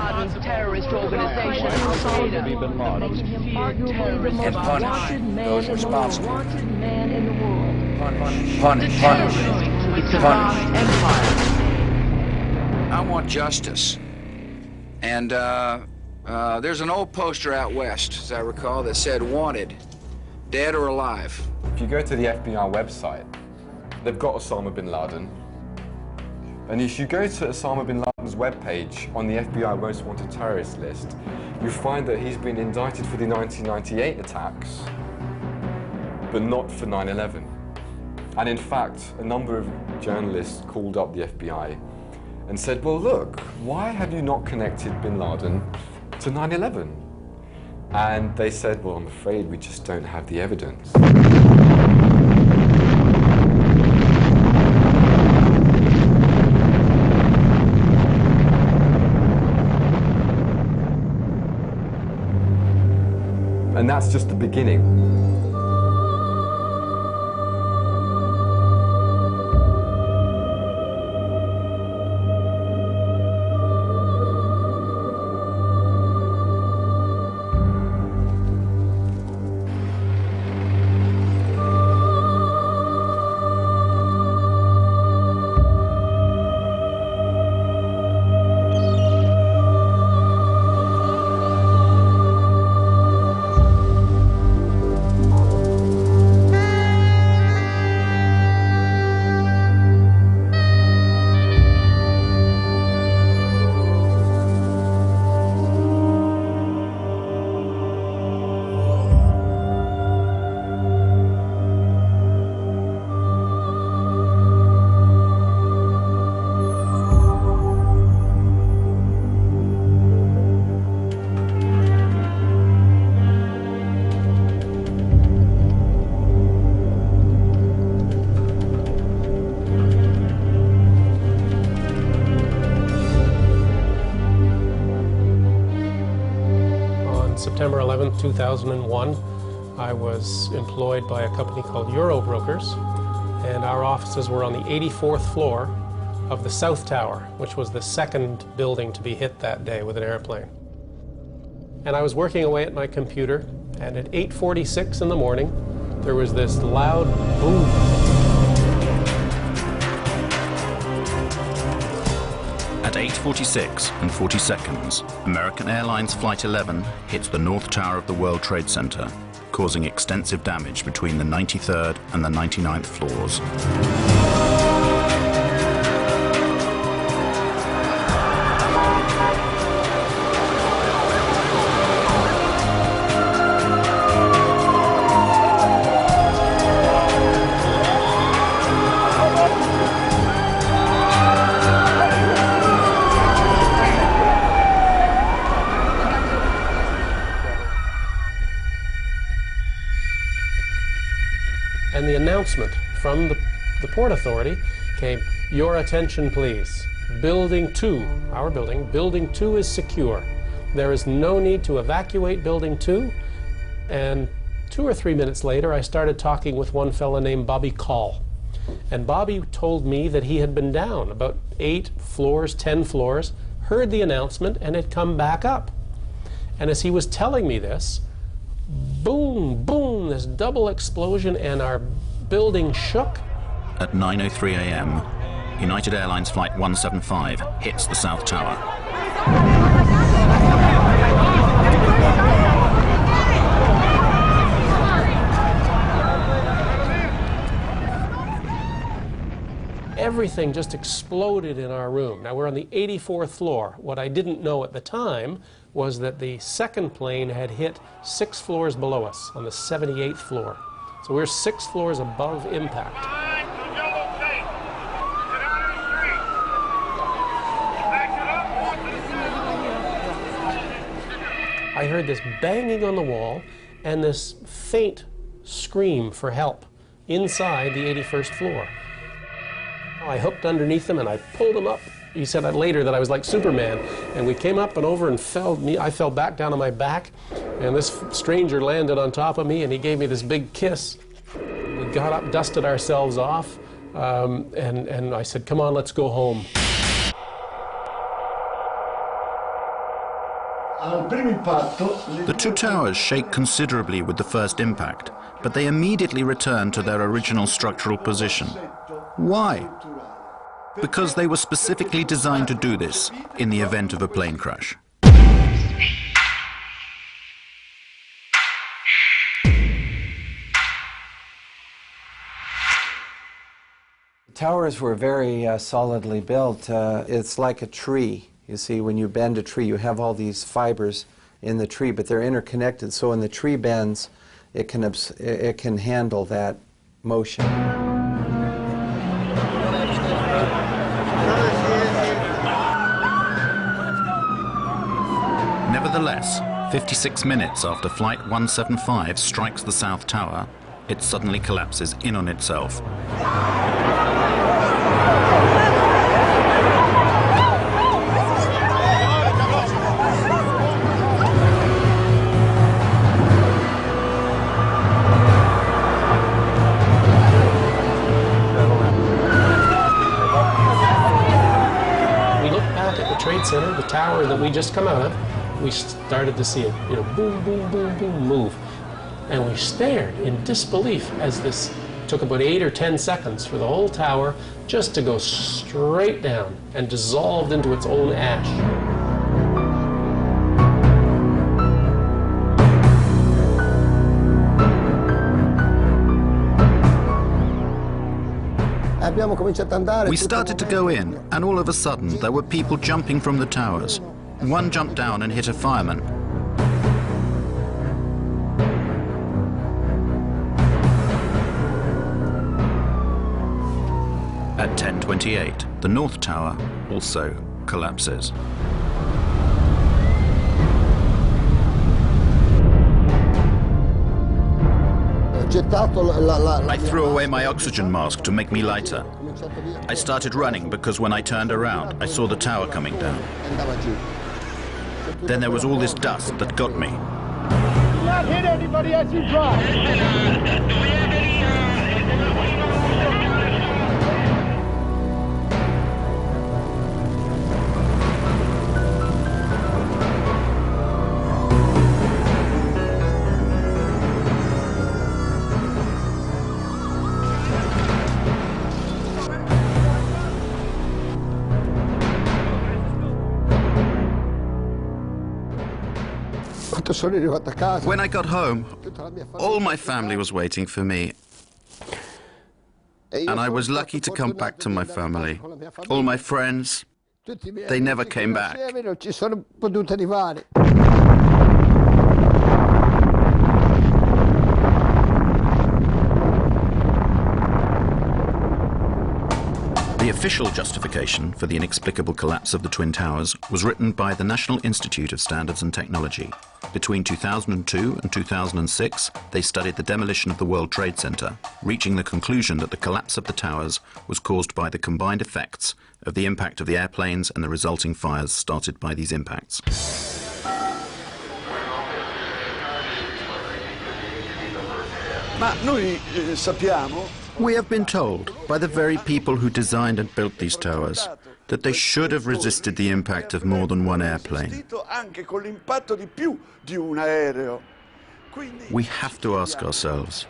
Laden's terrorist organization, Al-Qaeda, Bin Laden. And punish those responsible. Punish. Empire. I want justice. And there's an old poster out west, as I recall, that said wanted, dead or alive. If you go to the FBI website, they've got Osama bin Laden. And if you go to Osama bin Laden's webpage on the FBI Most Wanted Terrorist list, you find that he's been indicted for the 1998 attacks, but not for 9/11. And in fact, a number of journalists called up the FBI and said, well, look, why have you not connected bin Laden to 9/11? And they said, well, I'm afraid we just don't have the evidence. And that's just the beginning. September 11, 2001, I was employed by a company called Euro Brokers, and our offices were on the 84th floor of the South Tower, which was the second building to be hit that day with an airplane. And I was working away at my computer, and at 8:46 in the morning, there was this loud boom. At 8:46 and 40 seconds, American Airlines Flight 11 hits the North Tower of the World Trade Center, causing extensive damage between the 93rd and the 99th floors. And the announcement from the Port Authority came, "Your attention please. Building 2, our building, Building 2 is secure. There is no need to evacuate Building 2. And 2 or 3 minutes later, I started talking with one fella named Bobby Call. And Bobby told me that he had been down about 8 floors, 10 floors, heard the announcement, and had come back up. And as he was telling me this, boom, boom, this double explosion, and our building shook. At 9:03 a.m., United Airlines Flight 175 hits the South Tower. Everything just exploded in our room. Now we're on the 84th floor. What I didn't know at the time was that the second plane had hit 6 floors below us on the 78th floor. So we're 6 floors above impact. I heard this banging on the wall and this faint scream for help inside the 81st floor. I hooked underneath him and I pulled him up. He said later that I was like Superman, and we came up and over and I fell back down on my back, and this stranger landed on top of me and he gave me this big kiss. We got up, dusted ourselves off, and I said, "Come on, let's go home." The two towers shake considerably with the first impact, but they immediately return to their original structural position. Why? Because they were specifically designed to do this in the event of a plane crash. Towers were very solidly built. It's like a tree. You see, when you bend a tree, you have all these fibers in the tree, but they're interconnected. So when the tree bends, it can handle that motion. Nevertheless, 56 minutes after Flight 175 strikes the South Tower, it suddenly collapses in on itself. Trade Center, the tower that we just come out of, we started to see it, boom, boom, boom, boom, move. And we stared in disbelief as this took about 8 or 10 seconds for the whole tower just to go straight down and dissolved into its own ash. We started to go in, and all of a sudden there were people jumping from the towers. One jumped down and hit a fireman. At 10:28, the North Tower also collapses. I threw away my oxygen mask to make me lighter. I started running because when I turned around, I saw the tower coming down. Then there was all this dust that got me. Do not hit anybody as you drive. When I got home, all my family was waiting for me. And I was lucky to come back to my family. All my friends, they never came back. The official justification for the inexplicable collapse of the Twin Towers was written by the National Institute of Standards and Technology. Between 2002 and 2006, they studied the demolition of the World Trade Center, reaching the conclusion that the collapse of the towers was caused by the combined effects of the impact of the airplanes and the resulting fires started by these impacts. We have been told by the very people who designed and built these towers that they should have resisted the impact of more than one airplane. We have to ask ourselves,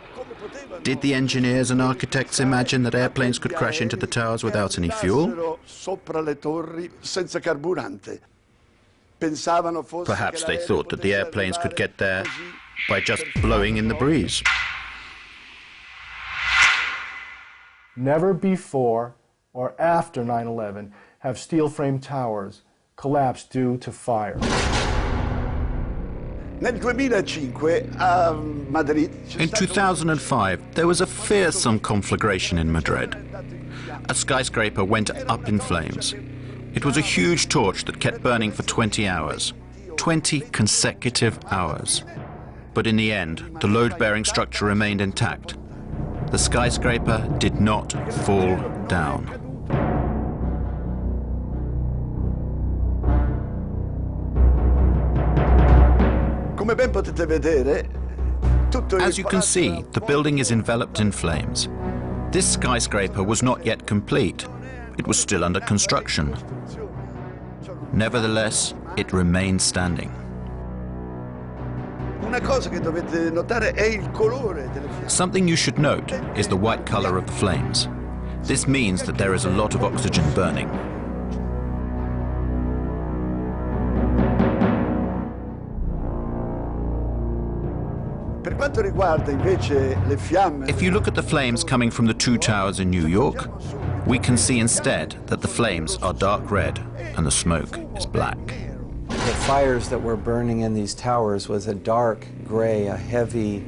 did the engineers and architects imagine that airplanes could crash into the towers without any fuel? Perhaps they thought that the airplanes could get there by just blowing in the breeze. Never before or after 9/11 have steel-framed towers collapsed due to fire. In 2005, there was a fearsome conflagration in Madrid. A skyscraper went up in flames. It was a huge torch that kept burning for 20 hours. 20 consecutive hours. But in the end, the load-bearing structure remained intact. The skyscraper did not fall down. As you can see, the building is enveloped in flames. This skyscraper was not yet complete. It was still under construction. Nevertheless, it remained standing. Una cosa che dovete notare è il colore delle fiamme. Something you should note is the white color of the flames. This means that there is a lot of oxygen burning. Per quanto riguarda invece le fiamme, If you look at the flames coming from the two towers in New York, we can see instead that the flames are dark red and the smoke is black. The fires that were burning in these towers was a dark gray, a heavy,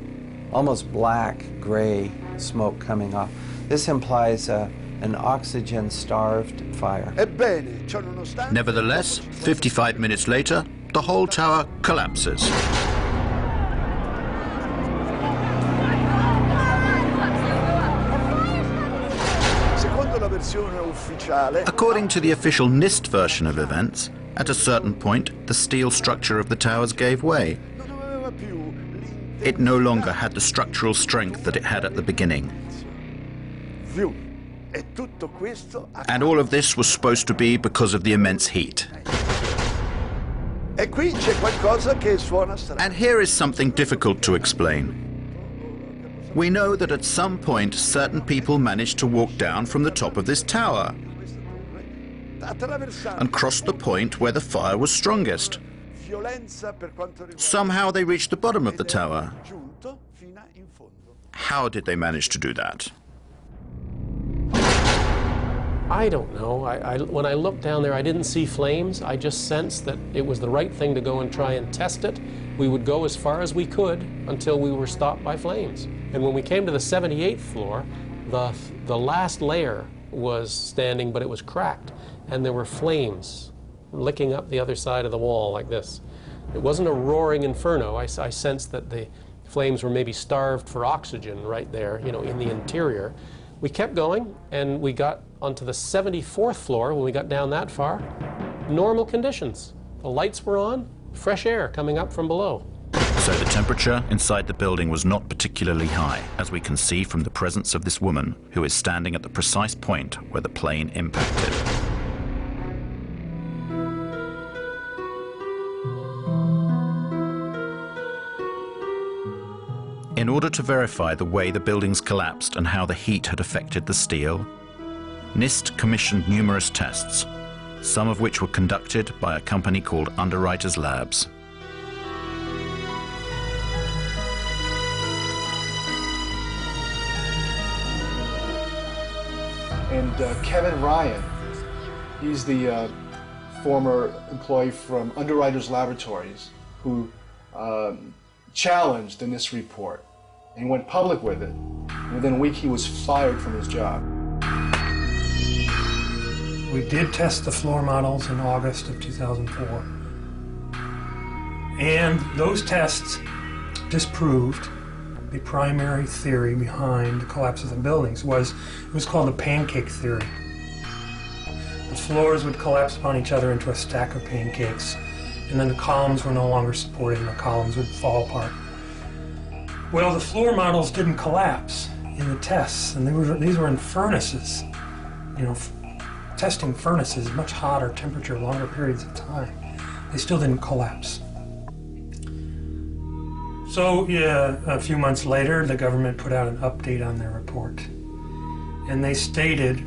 almost black gray smoke coming off. This implies an oxygen-starved fire. ebbene, ciò nonostante, Nevertheless, 55 minutes later, the whole tower collapses. secondo la versione ufficiale, According to the official NIST version of events, at a certain point, the steel structure of the towers gave way. non aveva più It no longer had the structural strength that it had at the beginning. più. E tutto questo And all of this was supposed to be because of the immense heat. E qui c'è qualcosa che suona strano. And here is something difficult to explain. We know that at some point certain people managed to walk down from the top of this tower Attraversando and cross the point where the fire was strongest. violenza per quanto riguarda Somehow they reached the bottom of the tower. giunto fino in fondo. How did they manage to do that? I don't know. When I looked down there, I didn't see flames. I just sensed that it was the right thing to go and try and test it. We would go as far as we could until we were stopped by flames. And when we came to the 78th floor, the last layer was standing, but it was cracked. And there were flames licking up the other side of the wall like this. It wasn't a roaring inferno. I sensed that the flames were maybe starved for oxygen right there, you know, in the interior. We kept going, and we got onto the 74th floor. When we got down that far, normal conditions. The lights were on, fresh air coming up from below. So the temperature inside the building was not particularly high, as we can see from the presence of this woman who is standing at the precise point where the plane impacted. In order to verify the way the buildings collapsed and how the heat had affected the steel, NIST commissioned numerous tests, some of which were conducted by a company called Underwriters Labs. And Kevin Ryan, he's the former employee from Underwriters Laboratories who challenged the NIST report. And he went public with it. And within a week, he was fired from his job. We did test the floor models in August of 2004. And those tests disproved the primary theory behind the collapse of the buildings. It was called the pancake theory. The floors would collapse upon each other into a stack of pancakes, and then the columns were no longer supported and the columns would fall apart. Well, the floor models didn't collapse in the tests, and these were in furnaces. You know, testing furnaces, much hotter temperature, longer periods of time. They still didn't collapse. So, yeah, a few months later, the government put out an update on their report. And they stated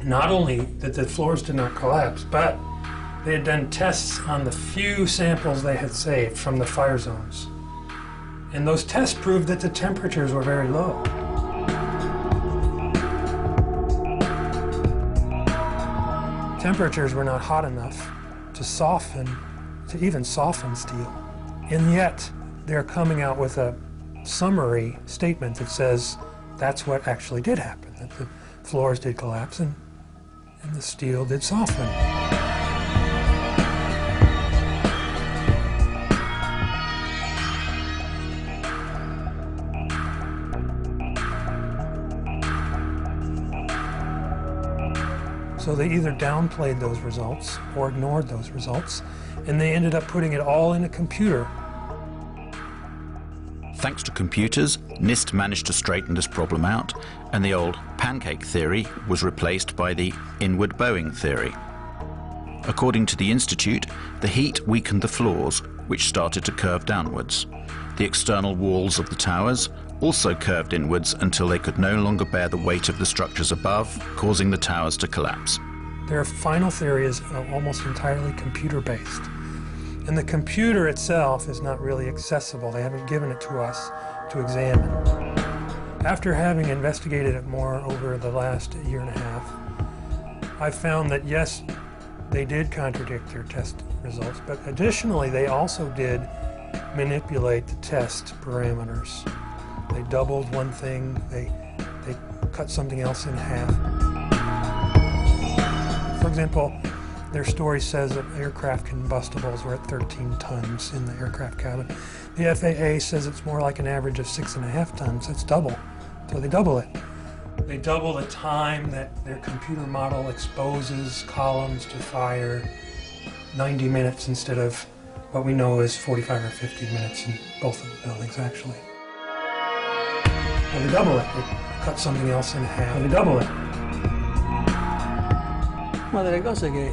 not only that the floors did not collapse, but they had done tests on the few samples they had saved from the fire zones. And those tests proved that the temperatures were very low. Temperatures were not hot enough to even soften steel. And yet, they're coming out with a summary statement that says that's what actually did happen, that the floors did collapse and the steel did soften. So they either downplayed those results or ignored those results, and they ended up putting it all in a computer. Thanks to computers, NIST managed to straighten this problem out, and the old pancake theory was replaced by the inward bowing theory. According to the Institute, the heat weakened the floors, which started to curve downwards. The external walls of the towers also curved inwards until they could no longer bear the weight of the structures above, causing the towers to collapse. Their final theory is almost entirely computer-based. And the computer itself is not really accessible. They haven't given it to us to examine. After having investigated it more over the last year and a half, I found that yes, they did contradict their test results, but additionally they also did manipulate the test parameters. They doubled one thing, they cut something else in half. For example, their story says that aircraft combustibles were at 13 tons in the aircraft cabin. The FAA says it's more like an average of 6.5 tons. That's double. So they double it. They double the time that their computer model exposes columns to fire, 90 minutes instead of what we know is 45 or 50 minutes in both of the buildings, actually. Well, they double it. They cut something else in half. They double it.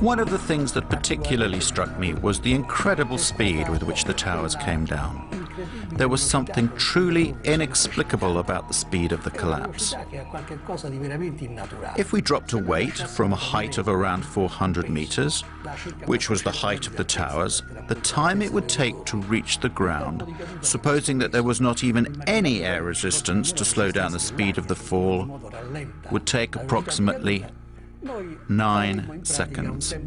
One of the things that particularly struck me was the incredible speed with which the towers came down. There was something truly inexplicable about the speed of the collapse. If we dropped a weight from a height of around 400 meters, which was the height of the towers, the time it would take to reach the ground, supposing that there was not even any air resistance to slow down the speed of the fall, would take approximately 9 seconds. It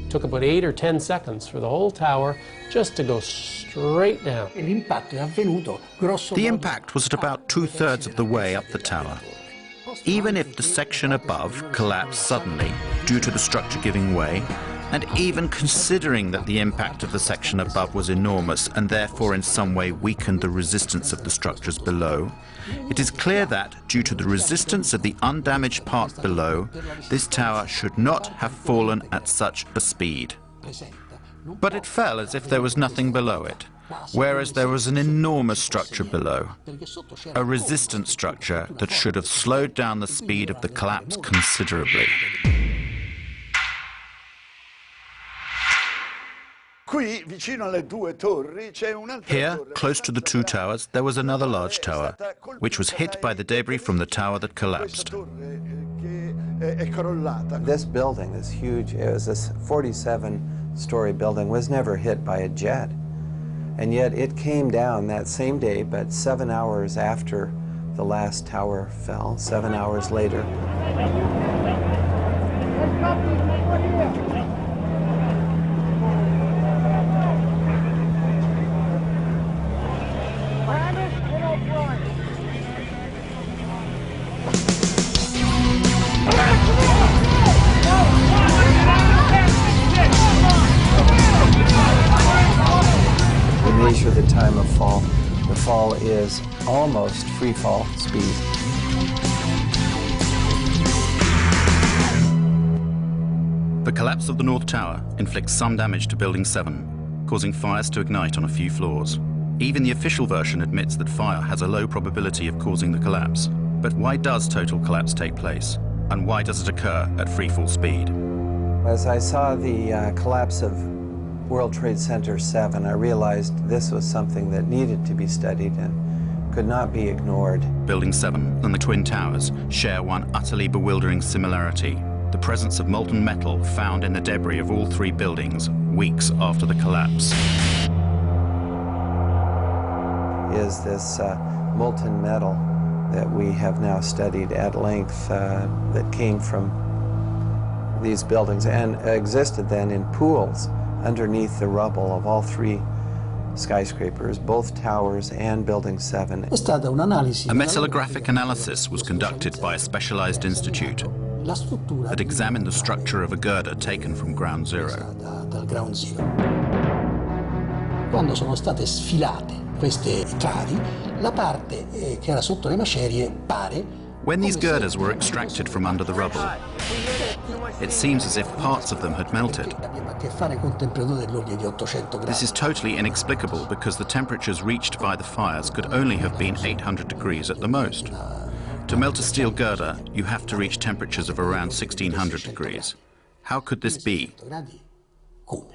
took about 8 or 10 seconds for the whole tower just to go straight down. The impact was at about 2/3 of the way up the tower. Even if the section above collapsed suddenly due to the structure giving way, and even considering that the impact of the section above was enormous and therefore in some way weakened the resistance of the structures below, it is clear that, due to the resistance of the undamaged part below, this tower should not have fallen at such a speed. But it fell as if there was nothing below it, whereas there was an enormous structure below, a resistant structure that should have slowed down the speed of the collapse considerably. Here, close to the two towers, there was another large tower, which was hit by the debris from the tower that collapsed. This building, this huge, it was this 47-story building, was never hit by a jet. And yet it came down that same day, but 7 hours after the last tower fell, 7 hours later. Measure the time of fall. The fall is almost free fall speed. The collapse of the North Tower inflicts some damage to Building 7, causing fires to ignite on a few floors. Even the official version admits that fire has a low probability of causing the collapse. But why does total collapse take place? And why does it occur at free fall speed? As I saw the collapse of World Trade Center 7, I realized this was something that needed to be studied and could not be ignored. Building 7 and the Twin Towers share one utterly bewildering similarity: the presence of molten metal found in the debris of all three buildings weeks after the collapse. Is this molten metal that we have now studied at length that came from these buildings and existed then in pools underneath the rubble of all three skyscrapers, both towers and Building 7. A metallographic analysis was conducted by a specialized institute that examined the structure of a girder taken from ground zero. Quando sono state sfilate queste travi, la parte che era sotto le macerie pare. When these girders were extracted from under the rubble, it seems as if parts of them had melted. This is totally inexplicable because the temperatures reached by the fires could only have been 800 degrees at the most. To melt a steel girder, you have to reach temperatures of around 1600 degrees. How could this be? come.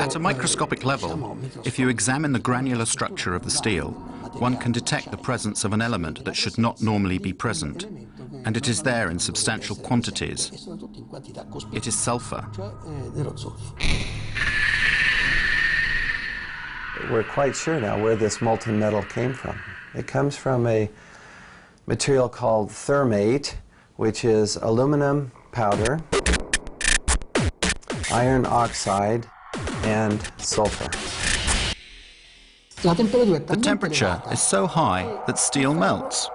At a microscopic level, if you examine the granular structure of the steel, one can detect the presence of an element that should not normally be present, and it is there in substantial quantities. It is sulfur. We're quite sure now where this molten metal came from. It comes from a material called thermate, which is aluminum powder, iron oxide, and sulfur. The temperature is so high that steel melts.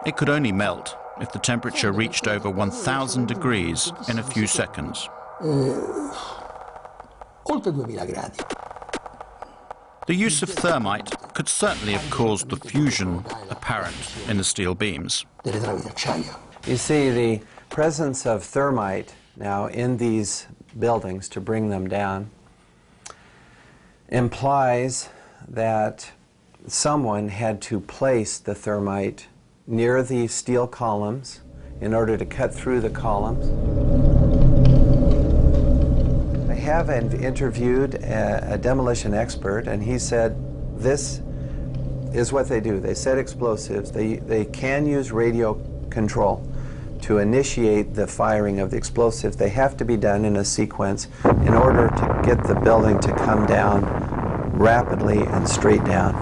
It could only melt if the temperature reached over 1,000 degrees in a few seconds. The use of thermite could certainly have caused the fusion apparent in the steel beams. You see, the presence of thermite now in these buildings to bring them down implies that someone had to place the thermite near the steel columns in order to cut through the columns. I have interviewed a demolition expert, and he said this is what they do. They set explosives. They can use radio control to initiate the firing of the explosives. They have to be done in a sequence in order to get the building to come down rapidly and straight down.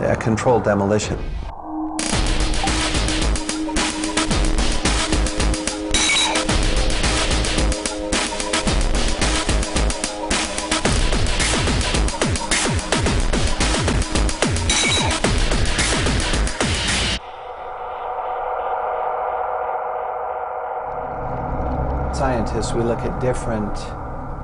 A controlled demolition. Scientists, we look at different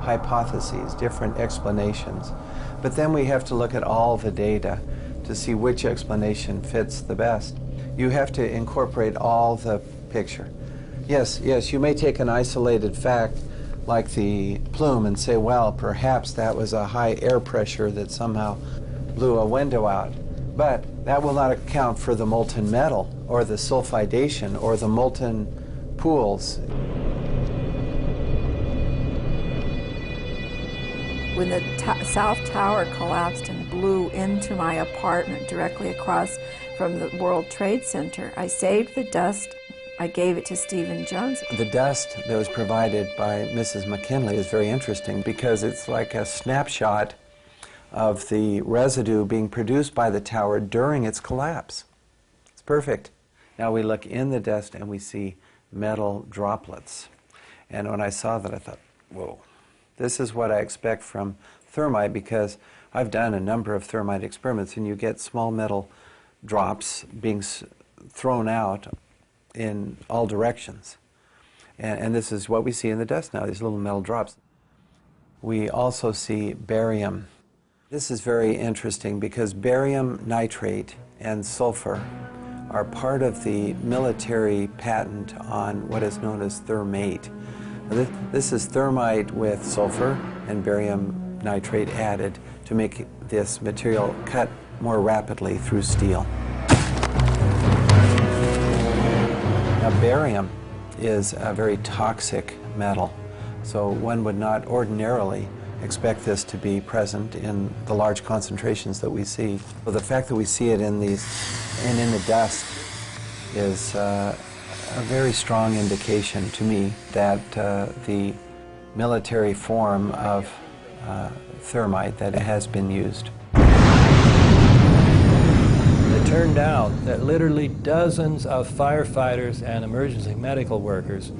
hypotheses, different explanations, but then we have to look at all the data to see which explanation fits the best. You have to incorporate all the picture. Yes, you may take an isolated fact like the plume and say, well, perhaps that was a high air pressure that somehow blew a window out, but that will not account for the molten metal or the sulfidation or the molten pools. When the South Tower collapsed and blew into my apartment directly across from the World Trade Center, I saved the dust. I gave it to Stephen Jones. The dust that was provided by Mrs. McKinley is very interesting because it's like a snapshot of the residue being produced by the tower during its collapse. It's perfect. Now we look in the dust and we see metal droplets. And when I saw that, I thought, whoa. This is what I expect from thermite because I've done a number of thermite experiments and you get small metal drops being thrown out in all directions. And this is what we see in the dust now, these little metal drops. We also see barium. This is very interesting because barium nitrate and sulfur are part of the military patent on what is known as thermate. This is thermite with sulfur and barium nitrate added to make this material cut more rapidly through steel. Now, barium is a very toxic metal, so one would not ordinarily expect this to be present in the large concentrations that we see. So the fact that we see it in these and in the dust is a very strong indication to me that the military form of thermite that has been used. It turned out that literally dozens of firefighters and emergency medical workers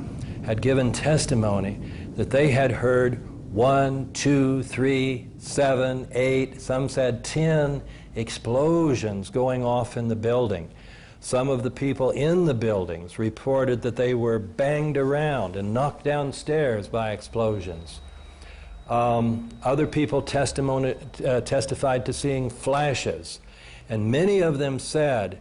had given testimony that they had heard 1, 2, 3, 7, 8, some said 10 explosions going off in the building. Some of the people in the buildings reported that they were banged around and knocked downstairs by explosions. Other people testified to seeing flashes, and many of them said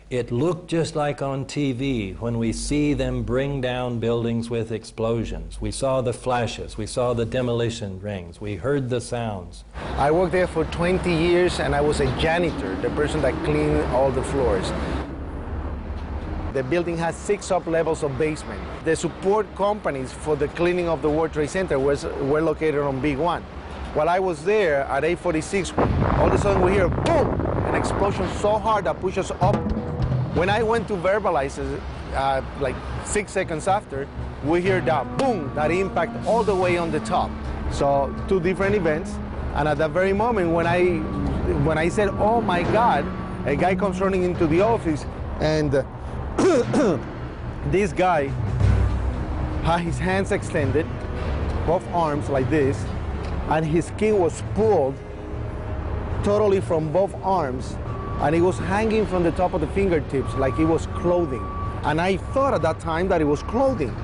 it looked just like on TV when we see them bring down buildings with explosions. We saw the flashes, we saw the demolition rings, we heard the sounds. I worked there for 20 years and I was a janitor, the person that cleaned all the floors. The building has 6 up-levels of basement. The support companies for the cleaning of the World Trade Center were located on Big 1. While I was there at 8:46, all of a sudden we hear boom, an explosion so hard that pushed us up. When I went to verbalize it, like 6 seconds after, we hear that boom, that impact all the way on the top. So 2 different events, and at that very moment when I said, oh my God, a guy comes running into the office, and this guy had his hands extended, both arms like this, and his skin was pulled totally from both arms, and it was hanging from the top of the fingertips like it was clothing. And I thought at that time that it was clothing.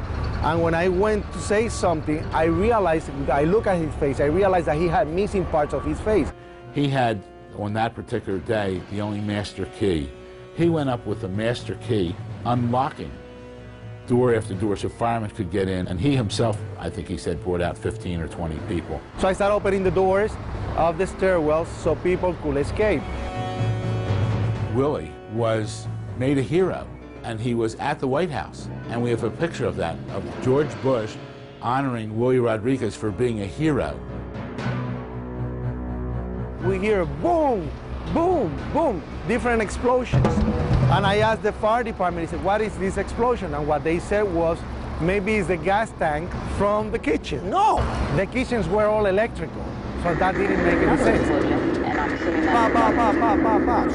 And when I went to say something, I realized, I looked at his face, I realized that he had missing parts of his face. He had, on that particular day, the only master key. He went up with a master key, unlocking door after door so firemen could get in, and he himself, I think he said, brought out 15 or 20 people. So I started opening the doors of the stairwells so people could escape. Willie was made a hero, and he was at the White House, and we have a picture of that, of George Bush honoring Willie Rodriguez for being a hero. We hear boom, boom, boom, different explosions. And I asked the fire department, I said, what is this explosion? And what they said was, maybe it's the gas tank from the kitchen. No, the kitchens were all electrical, so that didn't make any sense.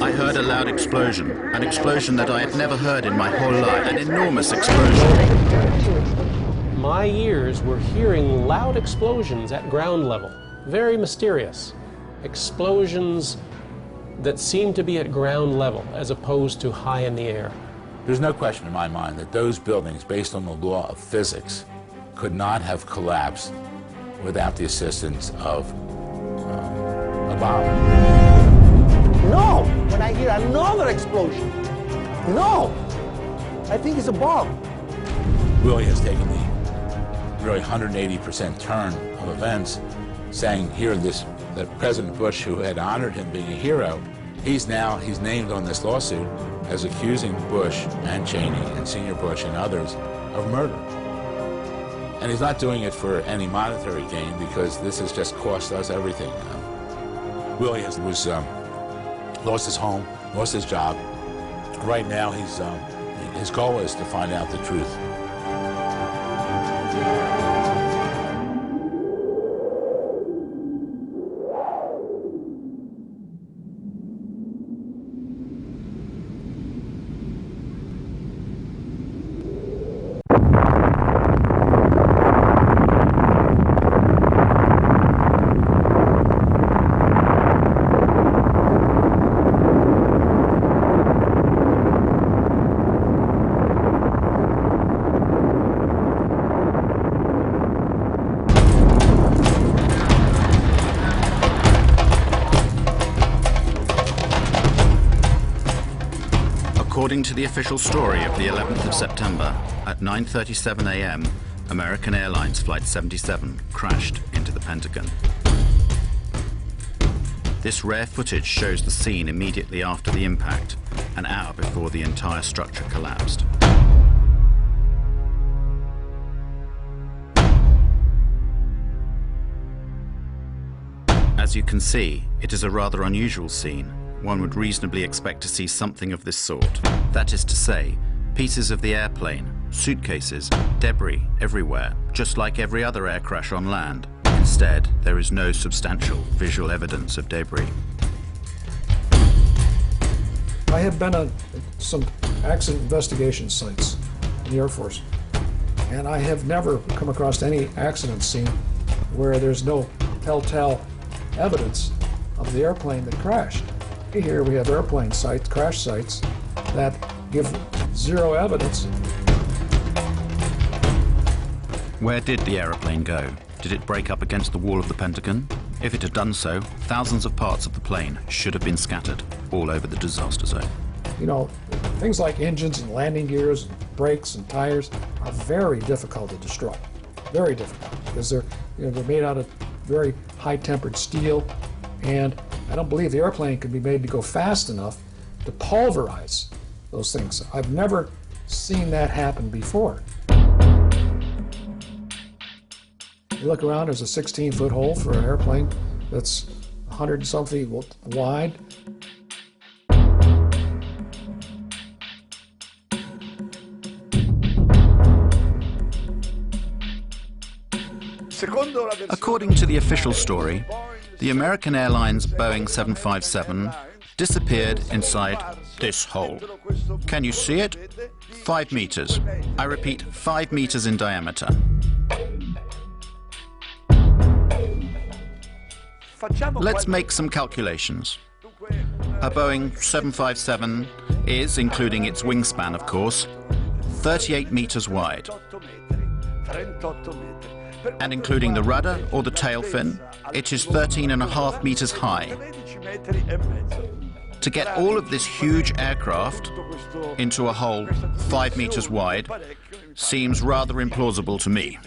I heard a loud explosion, an explosion that I had never heard in my whole life, an enormous explosion. My ears were hearing loud explosions at ground level, very mysterious. Explosions that seem to be at ground level as opposed to high in the air. There's no question in my mind that those buildings, based on the law of physics, could not have collapsed without the assistance of a bomb. No! When I hear another explosion, no! I think it's a bomb. Willie has taken the really 180% turn of events, saying here that President Bush, who had honored him being a hero, he's named on this lawsuit as accusing Bush and Cheney and Senior Bush and others of murder. And he's not doing it for any monetary gain, because this has just cost us everything. Willie lost his home, lost his job. Right now, his goal is to find out the truth. According to the official story of the 11th of September, at 9:37 a.m., American Airlines Flight 77 crashed into the Pentagon. This rare footage shows the scene immediately after the impact, an hour before the entire structure collapsed. As you can see, it is a rather unusual scene. One would reasonably expect to see something of this sort. That is to say, pieces of the airplane, suitcases, debris everywhere, just like every other air crash on land. Instead, there is no substantial visual evidence of debris. I have been on some accident investigation sites in the Air Force, and I have never come across any accident scene where there's no telltale evidence of the airplane that crashed. Here we have airplane sites, crash sites, that give zero evidence. Where did the aeroplane go? Did it break up against the wall of the Pentagon? If it had done so, thousands of parts of the plane should have been scattered all over the disaster zone. You know, things like engines and landing gears, brakes and tires are very difficult to destroy. Very difficult, because they're made out of very high-tempered steel, and I don't believe the airplane could be made to go fast enough to pulverize those things. I've never seen that happen before. You look around, there's a 16-foot hole for an airplane that's 100-something wide. According to the official story, the American Airlines Boeing 757 disappeared inside this hole. Can you see it? 5 meters. I repeat, 5 meters in diameter. Let's make some calculations. A Boeing 757 is, including its wingspan of course, 38 meters wide. And including the rudder or the tail fin, it is 13.5 meters high. To get all of this huge aircraft into a hole 5 meters wide seems rather implausible to me.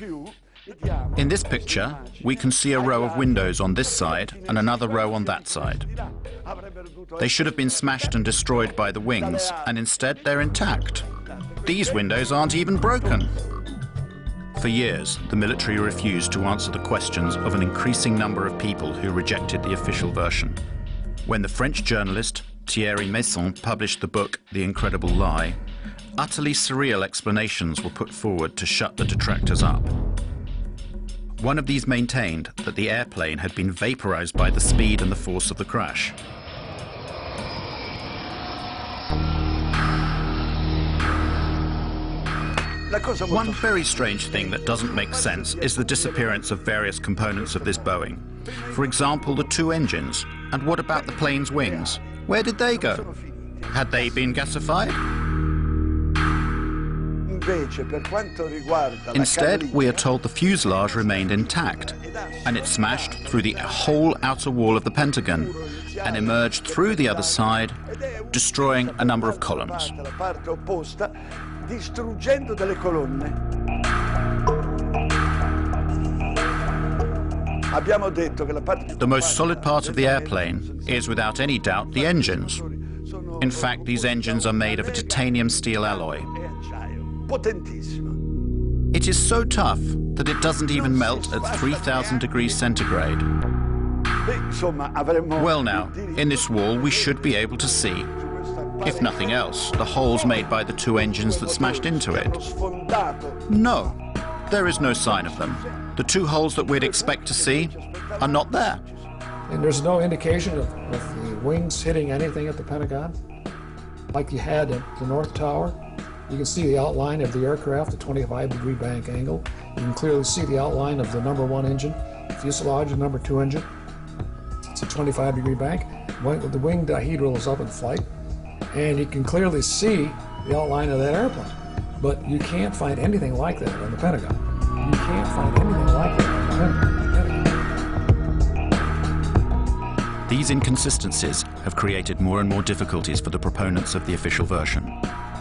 In this picture, we can see a row of windows on this side and another row on that side. They should have been smashed and destroyed by the wings, and instead they're intact. These windows aren't even broken. For years, the military refused to answer the questions of an increasing number of people who rejected the official version. When the French journalist Thierry Meyssan published the book The Incredible Lie, utterly surreal explanations were put forward to shut the detractors up. One of these maintained that the airplane had been vaporized by the speed and the force of the crash. One very strange thing that doesn't make sense is the disappearance of various components of this Boeing. For example, the 2 engines. And what about the plane's wings? Where did they go? Had they been gasified? Instead, we are told the fuselage remained intact, and it smashed through the whole outer wall of the Pentagon and emerged through the other side, destroying a number of columns. The most solid part of the airplane is without any doubt the engines. In fact, these engines are made of a titanium steel alloy. It is so tough that it doesn't even melt at 3,000 degrees centigrade. Well now, in this wall we should be able to see, if nothing else, the holes made by the 2 engines that smashed into it. No, there is no sign of them. The 2 holes that we'd expect to see are not there. And there's no indication of the wings hitting anything at the Pentagon, like you had at the North Tower. You can see the outline of the aircraft at 25-degree bank angle. You can clearly see the outline of the number 1 engine, fuselage, and number 2 engine. It's a 25-degree bank. The wing dihedral is up in flight, and you can clearly see the outline of that airplane. But you can't find anything like that in the Pentagon. You can't find anything like that in the Pentagon. These inconsistencies have created more and more difficulties for the proponents of the official version.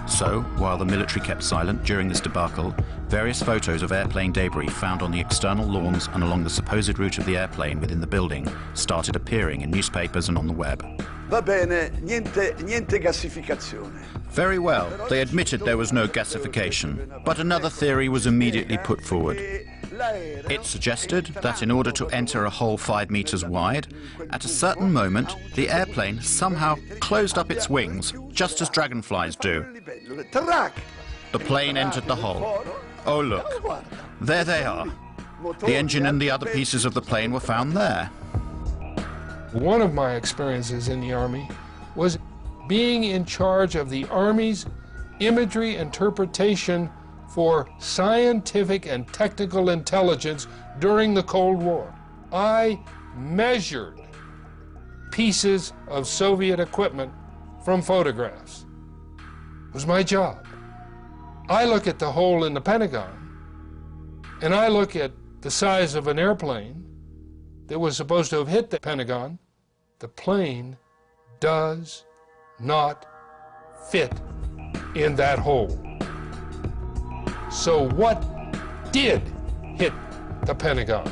So, while the military kept silent during this debacle, various photos of airplane debris found on the external lawns and along the supposed route of the airplane within the building started appearing in newspapers and on the web. Va bene, niente gassificazione. Very well, they admitted there was no gasification, but another theory was immediately put forward. It suggested that in order to enter a hole 5 meters wide, at a certain moment, the airplane somehow closed up its wings, just as dragonflies do. The plane entered the hole. Oh look, there they are. The engine and the other pieces of the plane were found there. One of my experiences in the Army was being in charge of the Army's imagery interpretation for scientific and technical intelligence during the Cold War. I measured pieces of Soviet equipment from photographs. It was my job. I look at the hole in the Pentagon, and I look at the size of an airplane that was supposed to have hit the Pentagon. The plane does not fit in that hole. So what did hit the Pentagon?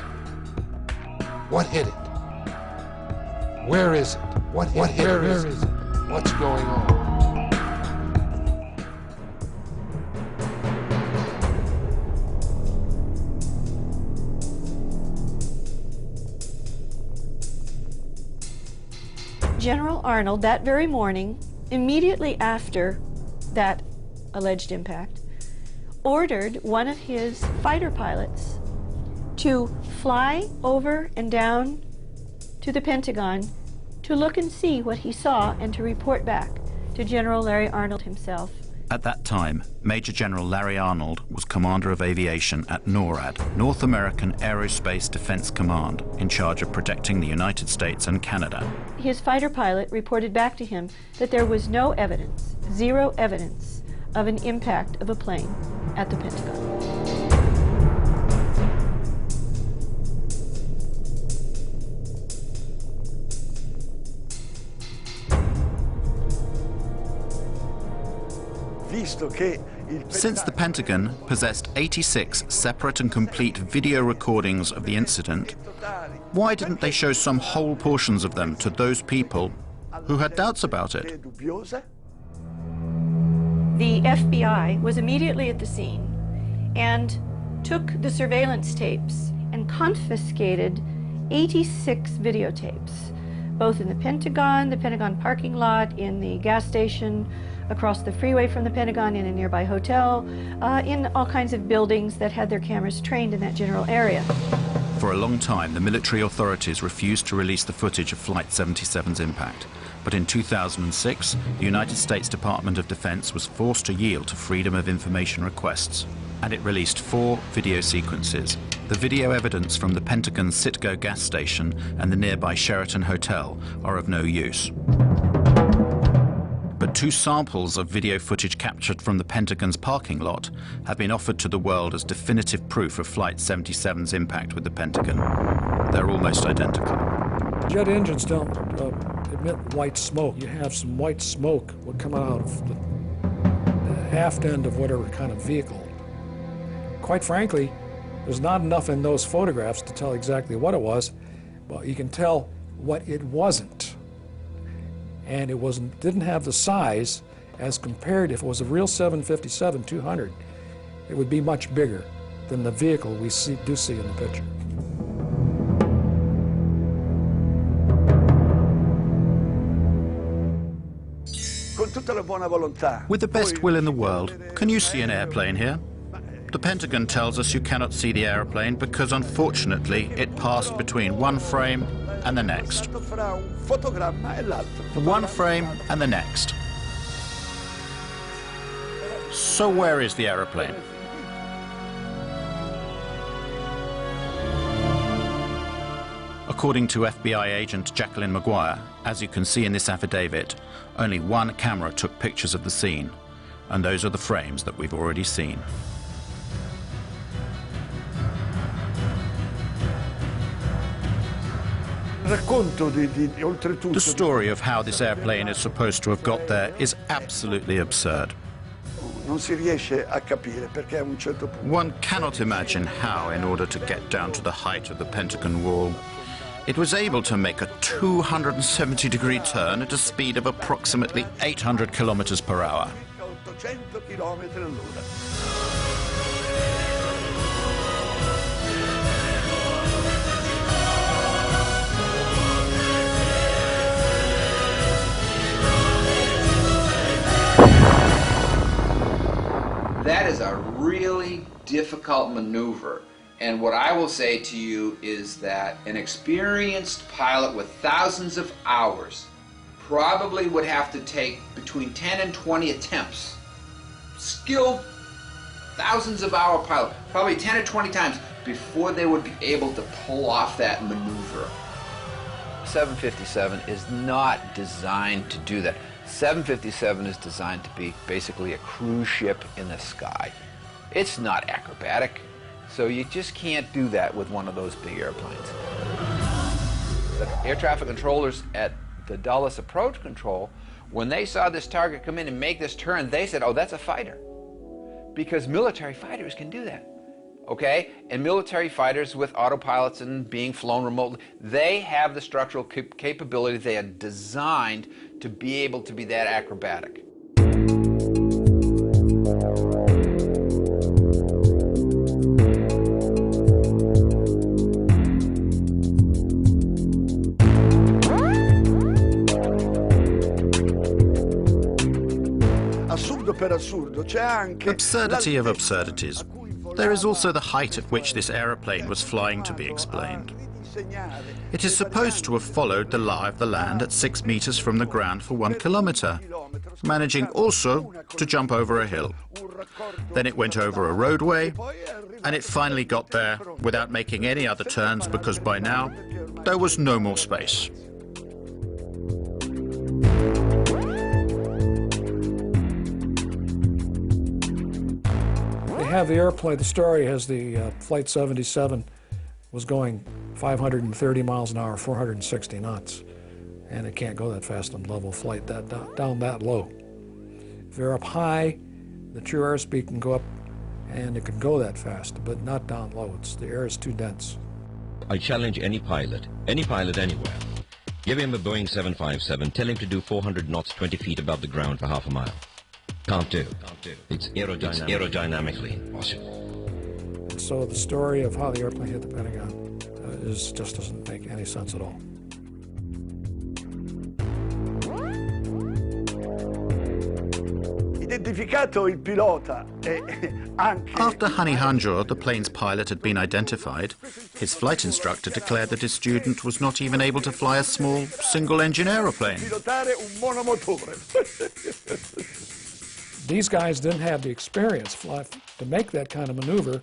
What hit it? Where is it? What hit it? Where is it? What's going on? General Arnold, that very morning, immediately after that alleged impact, ordered one of his fighter pilots to fly over and down to the Pentagon to look and see what he saw and to report back to General Larry Arnold himself. At that time, Major General Larry Arnold was Commander of Aviation at NORAD, North American Aerospace Defense Command, in charge of protecting the United States and Canada. His fighter pilot reported back to him that there was no evidence, zero evidence, of an impact of a plane at the Pentagon. Since the Pentagon possessed 86 separate and complete video recordings of the incident, why didn't they show some whole portions of them to those people who had doubts about it? The FBI was immediately at the scene and took the surveillance tapes and confiscated 86 videotapes, both in the Pentagon parking lot, in the gas station, across the freeway from the Pentagon, in a nearby hotel, in all kinds of buildings that had their cameras trained in that general area. For a long time, the military authorities refused to release the footage of Flight 77's impact. But in 2006, the United States Department of Defense was forced to yield to Freedom of Information requests, and it released 4 video sequences. The video evidence from the Pentagon Citgo gas station and the nearby Sheraton Hotel are of no use. But 2 samples of video footage captured from the Pentagon's parking lot have been offered to the world as definitive proof of Flight 77's impact with the Pentagon. They're almost identical. Jet engines don't emit white smoke. You have some white smoke would come out of the aft end of whatever kind of vehicle. Quite frankly, there's not enough in those photographs to tell exactly what it was, but you can tell what it wasn't. And it didn't have the size as compared, if it was a real 757-200, it would be much bigger than the vehicle we do see in the picture. With the best will in the world, can you see an airplane here? The Pentagon tells us you cannot see the airplane because, unfortunately, it passed between one frame and the next. One frame and the next. So where is the aeroplane? According to FBI agent Jacqueline Maguire, as you can see in this affidavit, only one camera took pictures of the scene, and those are the frames that we've already seen. The story of how this airplane is supposed to have got there is absolutely absurd. One cannot imagine how, in order to get down to the height of the Pentagon wall, it was able to make a 270-degree turn at a speed of approximately 800 kilometers per hour. That is a really difficult maneuver. And what I will say to you is that an experienced pilot with thousands of hours probably would have to take between 10 and 20 attempts. Skilled, thousands of hour pilot, probably 10 or 20 times before they would be able to pull off that maneuver. 757 is not designed to do that. 757 is designed to be basically a cruise ship in the sky. It's not acrobatic, so you just can't do that with one of those big airplanes. The air traffic controllers at the Dulles Approach Control, when they saw this target come in and make this turn, they said, oh, that's a fighter. Because military fighters can do that. Okay? And military fighters with autopilots and being flown remotely, they have the structural capability. They are designed to be able to be that acrobatic. assurdo per assurdo, c'è anche Absurdity of absurdities. There is also the height at which this aeroplane was flying to be explained. It is supposed to have followed the lie of the land at 6 meters from the ground for 1 kilometer, managing also to jump over a hill. Then it went over a roadway, and it finally got there without making any other turns because by now there was no more space. They have the airplane, the story has the Flight 77 was going 530 miles an hour, 460 knots, and it can't go that fast on level flight down that low. If you're up high, the true airspeed can go up and it can go that fast, but not down low. The air is too dense. I challenge any pilot anywhere. Give him a Boeing 757, tell him to do 400 knots 20 feet above the ground for half a mile. Can't do. It's aerodynamically impossible. So the story of how the airplane hit the Pentagon just doesn't make any sense at all. Identificato il pilota anche After Hani Hanjour, the plane's pilot, had been identified, his flight instructor declared that his student was not even able to fly a small single-engine aeroplane. pilotare un monomotore. These guys didn't have the experience to make that kind of maneuver,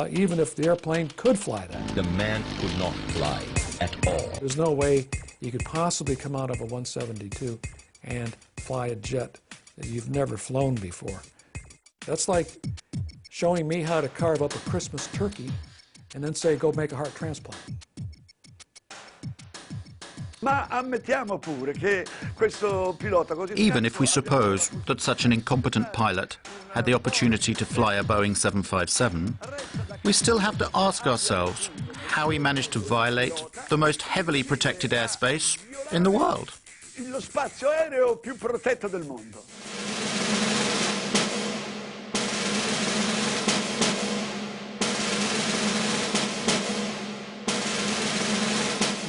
even if the airplane could fly that. The man could not fly at all. There's no way you could possibly come out of a 172 and fly a jet that you've never flown before. That's like showing me how to carve up a Christmas turkey and then say, go make a heart transplant. Ma ammettiamo pure che questo pilota così. Even if we suppose that such an incompetent pilot had the opportunity to fly a Boeing 757, we still have to ask ourselves how he managed to violate the most heavily protected airspace in the world. Lo spazio aereo più protetto del mondo.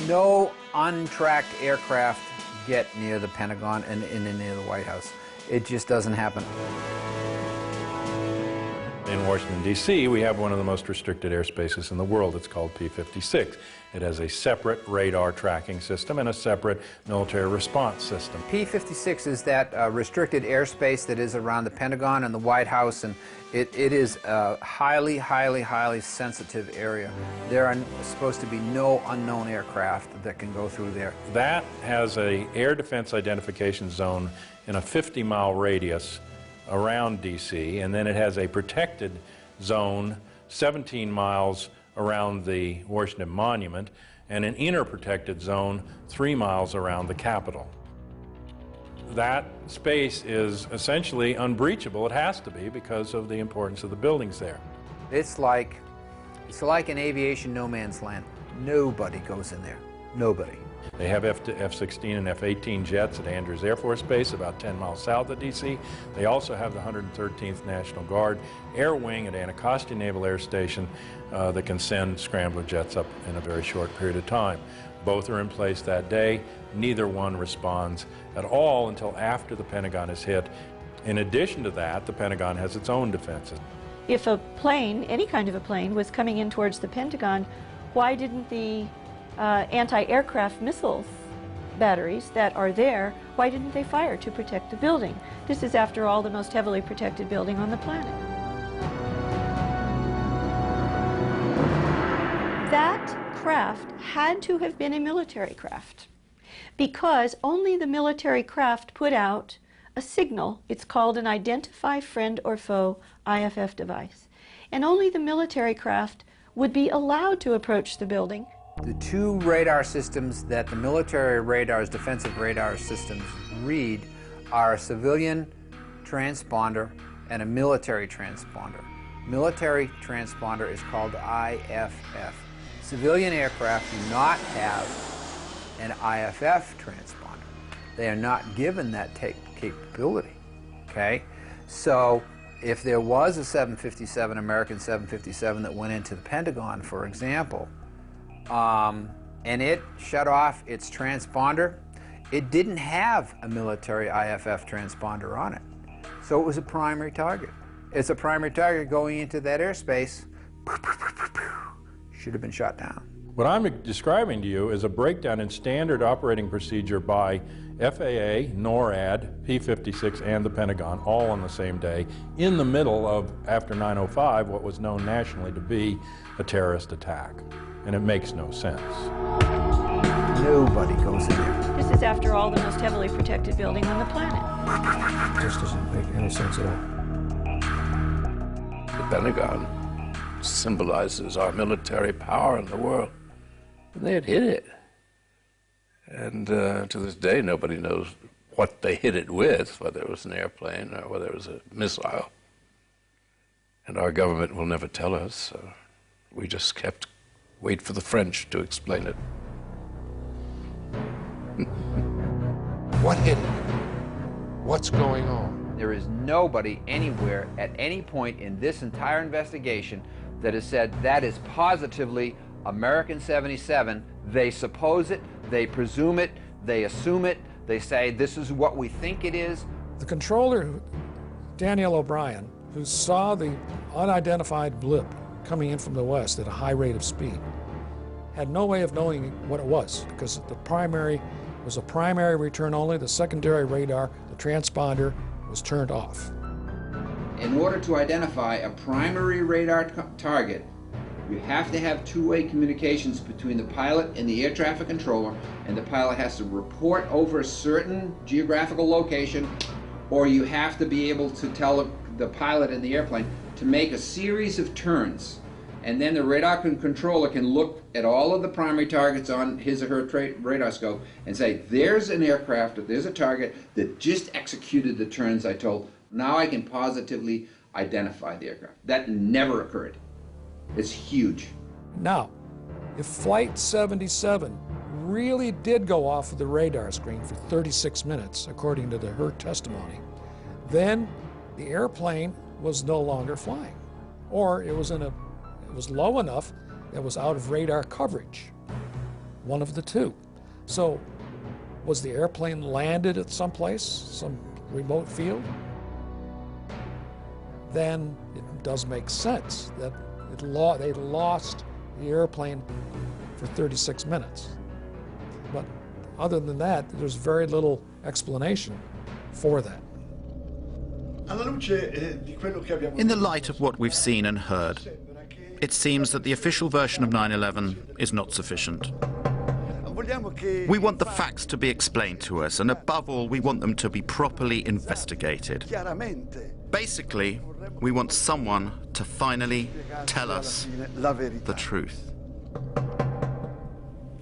No untracked aircraft get near the Pentagon and near the White House. It just doesn't happen. In Washington, D.C., we have one of the most restricted airspaces in the world. It's called P-56. It has a separate radar tracking system and a separate military response system. P-56 is that restricted airspace that is around the Pentagon and the White House, and it is a highly, highly, highly sensitive area. There are supposed to be no unknown aircraft that can go through there. That has an air defense identification zone in a 50-mile radius around D.C., and then it has a protected zone 17 miles around the Washington Monument and an inner protected zone 3 miles around the Capitol. That space is essentially unbreachable. It has to be because of the importance of the buildings there. It's like an aviation no man's land. Nobody goes in there. Nobody. They have F-16 and F-18 jets at Andrews Air Force Base, about 10 miles south of D.C. They also have the 113th National Guard Air Wing at Anacostia Naval Air Station that can send scrambler jets up in a very short period of time. Both are in place that day. Neither one responds at all until after the Pentagon is hit. In addition to that, the Pentagon has its own defenses. If a plane, any kind of a plane, was coming in towards the Pentagon, why didn't the anti-aircraft missiles batteries that are there, why didn't they fire to protect the building? This is, after all, the most heavily protected building on the planet. That craft had to have been a military craft because only the military craft put out a signal. It's called an Identify Friend or Foe IFF device. And only the military craft would be allowed to approach the building. The two radar systems that the military radars, defensive radar systems, read are a civilian transponder and a military transponder. Military transponder is called IFF. Civilian aircraft do not have an IFF transponder. They are not given that capability, okay? So if there was a 757, American 757, that went into the Pentagon, for example, and it shut off its transponder, it didn't have a military IFF transponder on it. So it was a primary target. It's a primary target going into that airspace. Should have been shot down. What I'm describing to you is a breakdown in standard operating procedure by FAA, NORAD, P-56, and the Pentagon, all on the same day, in the middle of, after 9/05, what was known nationally to be a terrorist attack. And it makes no sense. Nobody goes in there. This is, after all, the most heavily protected building on the planet. It just doesn't make any sense at all. The Pentagon symbolizes our military power in the world. And they had hit it. And to this day, nobody knows what they hit it with, whether it was an airplane or whether it was a missile. And our government will never tell us. So we just kept wait for the French to explain it. What hit it? What's going on? There is nobody anywhere at any point in this entire investigation that has said that is positively American 77. They suppose it, they presume it, they assume it, they say this is what we think it is. The controller, Daniel O'Brien, who saw the unidentified blip coming in from the west at a high rate of speed, had no way of knowing what it was, because the primary was a primary return only. The secondary radar, the transponder, was turned off. In order to identify a primary radar target, you have to have two-way communications between the pilot and the air traffic controller, and the pilot has to report over a certain geographical location, or you have to be able to tell the pilot in the airplane to make a series of turns. And then the radar controller can look at all of the primary targets on his or her radar scope and say, there's an aircraft, there's a target that just executed the turns I told. Now I can positively identify the aircraft. That never occurred. It's huge. Now, if Flight 77 really did go off of the radar screen for 36 minutes, according to her testimony, then the airplane was no longer flying. Or it was low enough that it was out of radar coverage. One of the two. So, was the airplane landed at some place, some remote field? Then it does make sense that they lost the airplane for 36 minutes. But other than that, there's very little explanation for that. In the light of what we've seen and heard, it seems that the official version of 9/11 is not sufficient. We want the facts to be explained to us, and above all, we want them to be properly investigated. Basically, we want someone to finally tell us the truth.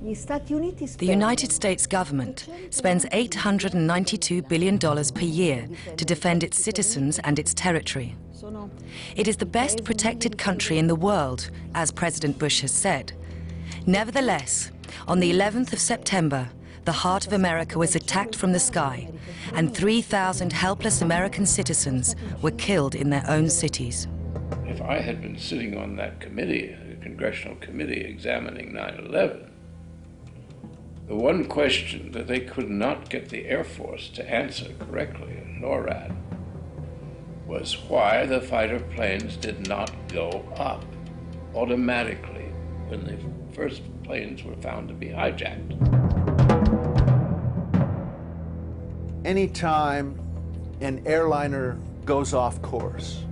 The United States government spends $892 billion per year to defend its citizens and its territory. It is the best protected country in the world, as President Bush has said. Nevertheless, on the 11th of September, the heart of America was attacked from the sky, and 3,000 helpless American citizens were killed in their own cities. If I had been sitting on that committee, the congressional committee examining 9/11, the one question that they could not get the Air Force to answer correctly, NORAD, was why the fighter planes did not go up automatically when the first planes were found to be hijacked. Anytime an airliner goes off course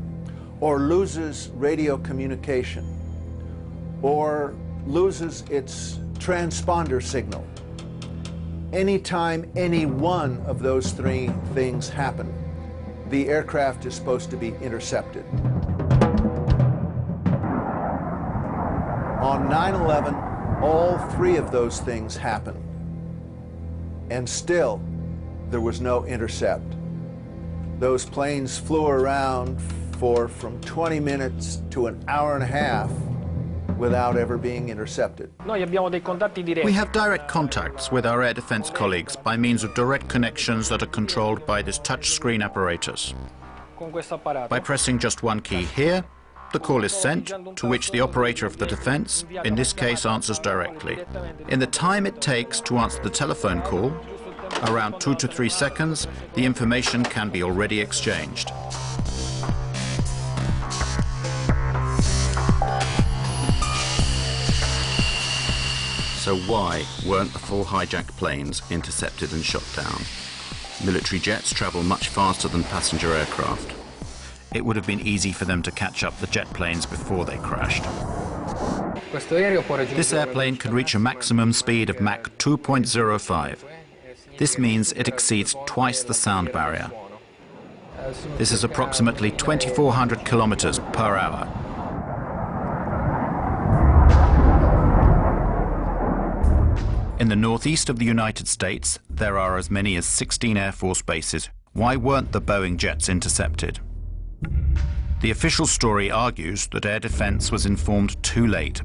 or loses radio communication or loses its transponder signal, anytime any one of those three things happen, the aircraft is supposed to be intercepted. On 9/11, all three of those things happened, and still there was no intercept. Those planes flew around for from 20 minutes to an hour and a half without ever being intercepted. We have direct contacts with our air defense colleagues by means of direct connections that are controlled by this touchscreen apparatus. By pressing just one key here, the call is sent, to which the operator of the defense, in this case, answers directly. In the time it takes to answer the telephone call, around 2 to 3 seconds, the information can be already exchanged. So why weren't the 4 hijacked planes intercepted and shot down? Military jets travel much faster than passenger aircraft. It would have been easy for them to catch up the jet planes before they crashed. This airplane can reach a maximum speed of Mach 2.05. This means it exceeds twice the sound barrier. This is approximately 2,400 kilometers per hour. In the northeast of the United States, there are as many as 16 Air Force bases. Why weren't the Boeing jets intercepted? The official story argues that air defense was informed too late.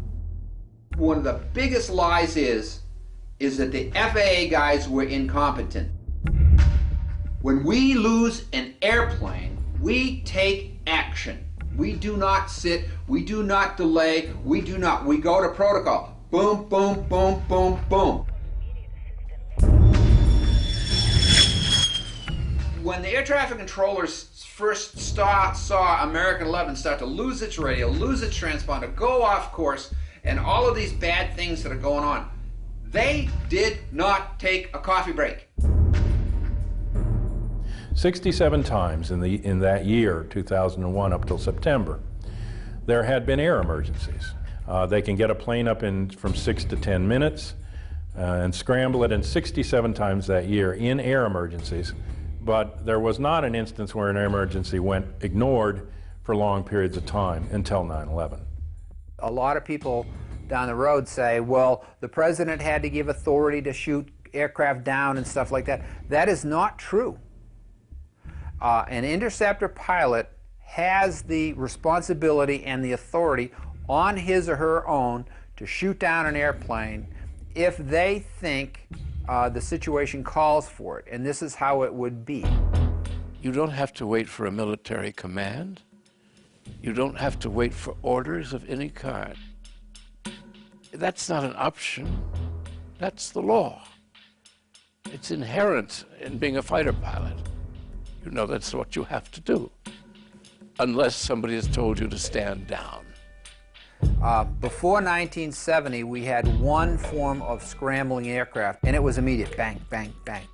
One of the biggest lies is that the FAA guys were incompetent. When we lose an airplane, we take action. We do not sit, we do not delay, we go to protocol. Boom, boom, boom, boom, boom. When the air traffic controllers first saw American 11 start to lose its radio, lose its transponder, go off course, and all of these bad things that are going on, they did not take a coffee break. 67 times in that year, 2001, up till September, there had been air emergencies. They can get a plane up in from 6 to 10 minutes and scramble it, and 67 times that year in air emergencies. But there was not an instance where an air emergency went ignored for long periods of time until 9/11. A lot of people down the road say, well, the president had to give authority to shoot aircraft down and stuff like that. That is not true. An interceptor pilot has the responsibility and the authority on his or her own to shoot down an airplane if they think the situation calls for it, and this is how it would be. You don't have to wait for a military command. You don't have to wait for orders of any kind. That's not an option. That's the law. It's inherent in being a fighter pilot. You know that's what you have to do, unless somebody has told you to stand down. Before 1970, we had one form of scrambling aircraft, and it was immediate, bang, bang, bang.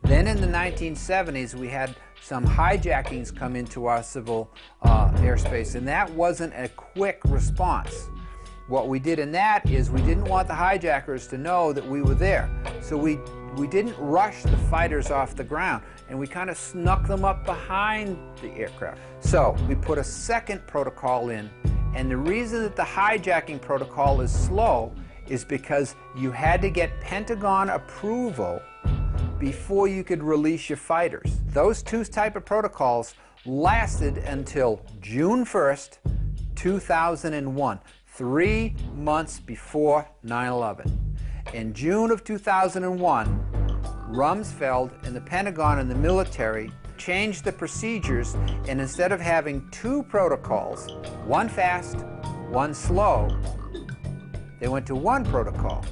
Then in the 1970s, we had some hijackings come into our civil airspace, and that wasn't a quick response. What we did in that is we didn't want the hijackers to know that we were there, so we didn't rush the fighters off the ground, and we kind of snuck them up behind the aircraft. So we put a second protocol in, and the reason that the hijacking protocol is slow is because you had to get Pentagon approval before you could release your fighters. Those two type of protocols lasted until June 1st, 2001, 3 months before 9/11. In June of 2001, Rumsfeld and the Pentagon and the military changed the procedures, and instead of having two protocols, one fast, one slow, they went to one protocol,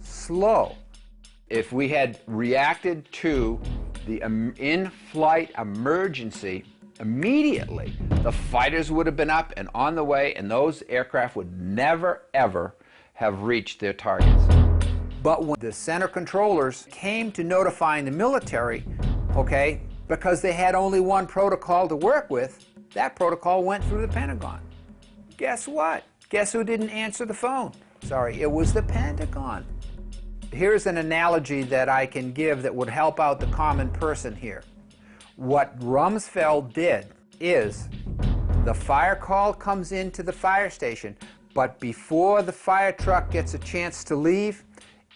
slow. If we had reacted to the in-flight emergency immediately, the fighters would have been up and on the way, and those aircraft would never, ever have reached their targets. But when the center controllers came to notifying the military, okay, because they had only one protocol to work with, that protocol went through the Pentagon. Guess what? Guess who didn't answer the phone? Sorry, it was the Pentagon. Here's an analogy that I can give that would help out the common person here. What Rumsfeld did is the fire call comes into the fire station, but before the fire truck gets a chance to leave,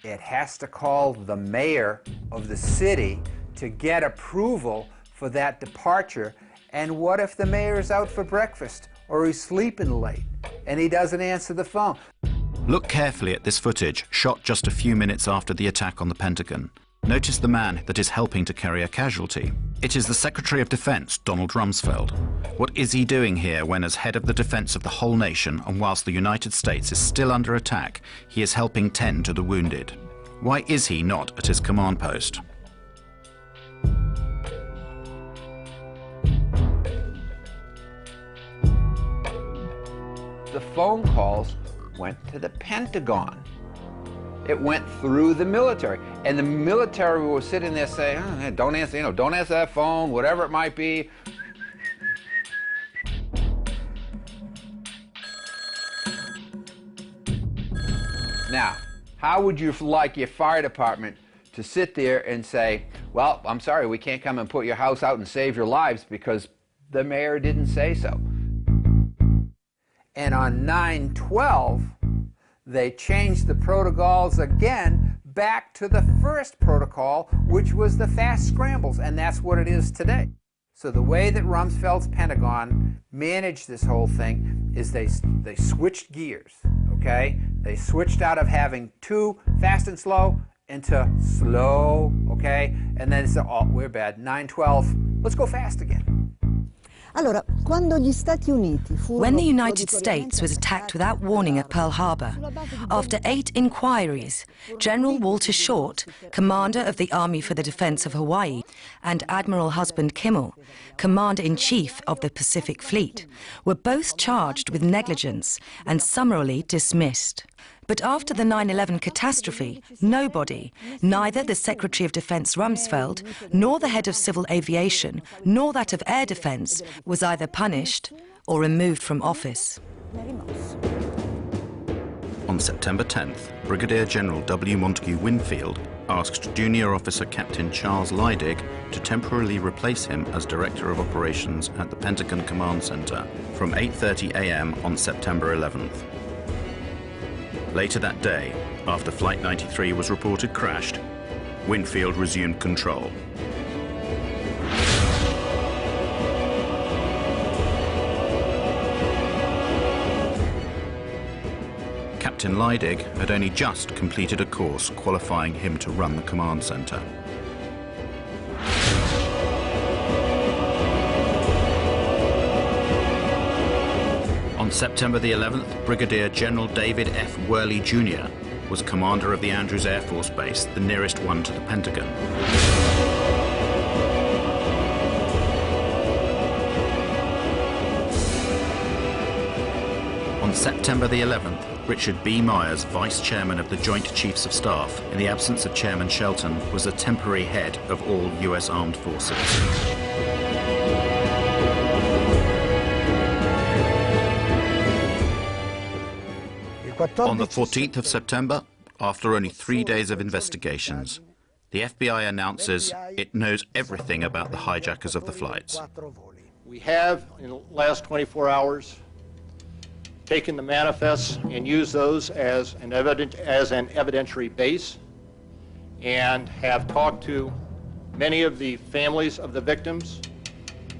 it has to call the mayor of the city to get approval for that departure. And what if the mayor's out for breakfast or he's sleeping late and he doesn't answer the phone? Look carefully at this footage, shot just a few minutes after the attack on the Pentagon. Notice the man that is helping to carry a casualty. It is the Secretary of Defense, Donald Rumsfeld. What is he doing here when, as head of the defense of the whole nation, and whilst the United States is still under attack, he is helping tend to the wounded? Why is he not at his command post? The phone calls went to the Pentagon. It went through the military. And the military was sitting there saying, oh, don't answer, don't answer that phone, whatever it might be. Now, how would you like your fire department to sit there and say, well, I'm sorry, we can't come and put your house out and save your lives because the mayor didn't say so. And on 9/12, they changed the protocols again back to the first protocol, which was the fast scrambles, and that's what it is today. So the way that Rumsfeld's Pentagon managed this whole thing is they switched gears, okay? They switched out of having two fast and slow into slow, okay? And then they said, oh, we're bad, 9/12, let's go fast again. When the United States was attacked without warning at Pearl Harbor, after 8 inquiries, General Walter Short, commander of the Army for the Defense of Hawaii, and Admiral Husband Kimmel, commander-in-chief of the Pacific Fleet, were both charged with negligence and summarily dismissed. But after the 9/11 catastrophe, nobody, neither the Secretary of Defense Rumsfeld, nor the head of civil aviation, nor that of air defense, was either punished or removed from office. On September 10th, Brigadier General W. Montague Winfield asked Junior Officer Captain Charles Leidig to temporarily replace him as Director of Operations at the Pentagon Command Center from 8:30 a.m. on September 11th. Later that day, after Flight 93 was reported crashed, Winfield resumed control. Captain Leidig had only just completed a course qualifying him to run the command center. On September the 11th, Brigadier General David F. Worley Jr. was commander of the Andrews Air Force Base, the nearest one to the Pentagon. On September the 11th, Richard B. Myers, Vice Chairman of the Joint Chiefs of Staff, in the absence of Chairman Shelton, was the temporary head of all U.S. Armed Forces. On the 14th of September, after only 3 days of investigations, the FBI announces it knows everything about the hijackers of the flights. We have, in the last 24 hours, taken the manifests and used those as an evidentiary base, and have talked to many of the families of the victims,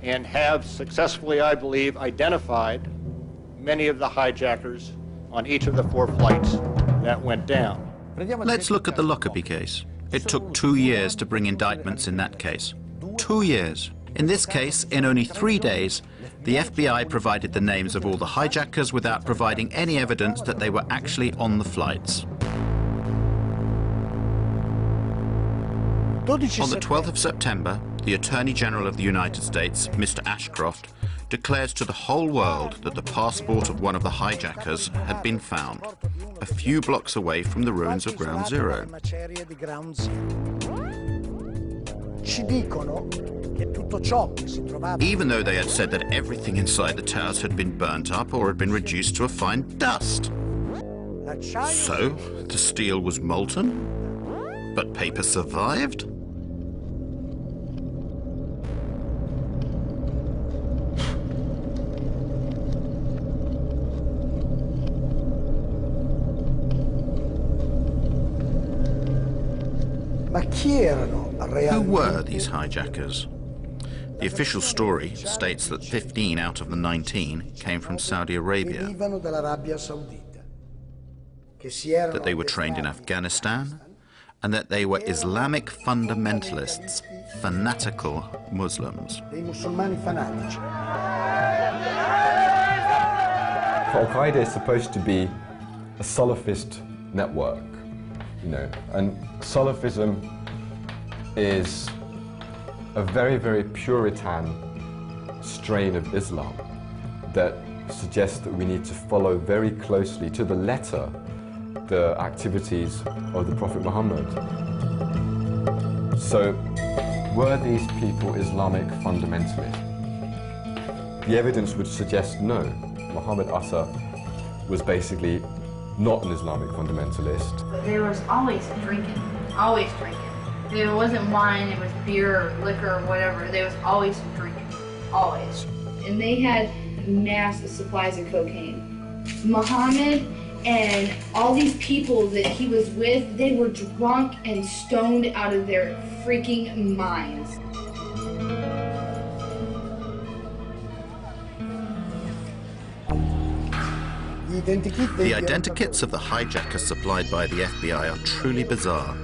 and have successfully, I believe, identified many of the hijackers on each of the 4 flights that went down. Let's look at the Lockerbie case. It took 2 years to bring indictments in that case. 2 years. In this case, in only 3 days, the FBI provided the names of all the hijackers without providing any evidence that they were actually on the flights. On the 12th of September, the Attorney General of the United States, Mr. Ashcroft, declares to the whole world that the passport of one of the hijackers had been found, a few blocks away from the ruins of Ground Zero. Even though they had said that everything inside the towers had been burnt up or had been reduced to a fine dust. So, the steel was molten, but paper survived? Who were these hijackers? The official story states that 15 out of the 19 came from Saudi Arabia, that they were trained in Afghanistan, and that they were Islamic fundamentalists, fanatical Muslims. Al-Qaeda is supposed to be a Salafist network, and Salafism is a very, very Puritan strain of Islam that suggests that we need to follow very closely to the letter the activities of the Prophet Muhammad. So, were these people Islamic fundamentalists? The evidence would suggest no. Muhammad Atta was basically not an Islamic fundamentalist. There was always drinking, always drinking. It wasn't wine, it was beer or liquor or whatever. There was always drinking, always. And they had massive supplies of cocaine. Muhammad and all these people that he was with, they were drunk and stoned out of their freaking minds. The identikits of the hijackers supplied by the FBI are truly bizarre.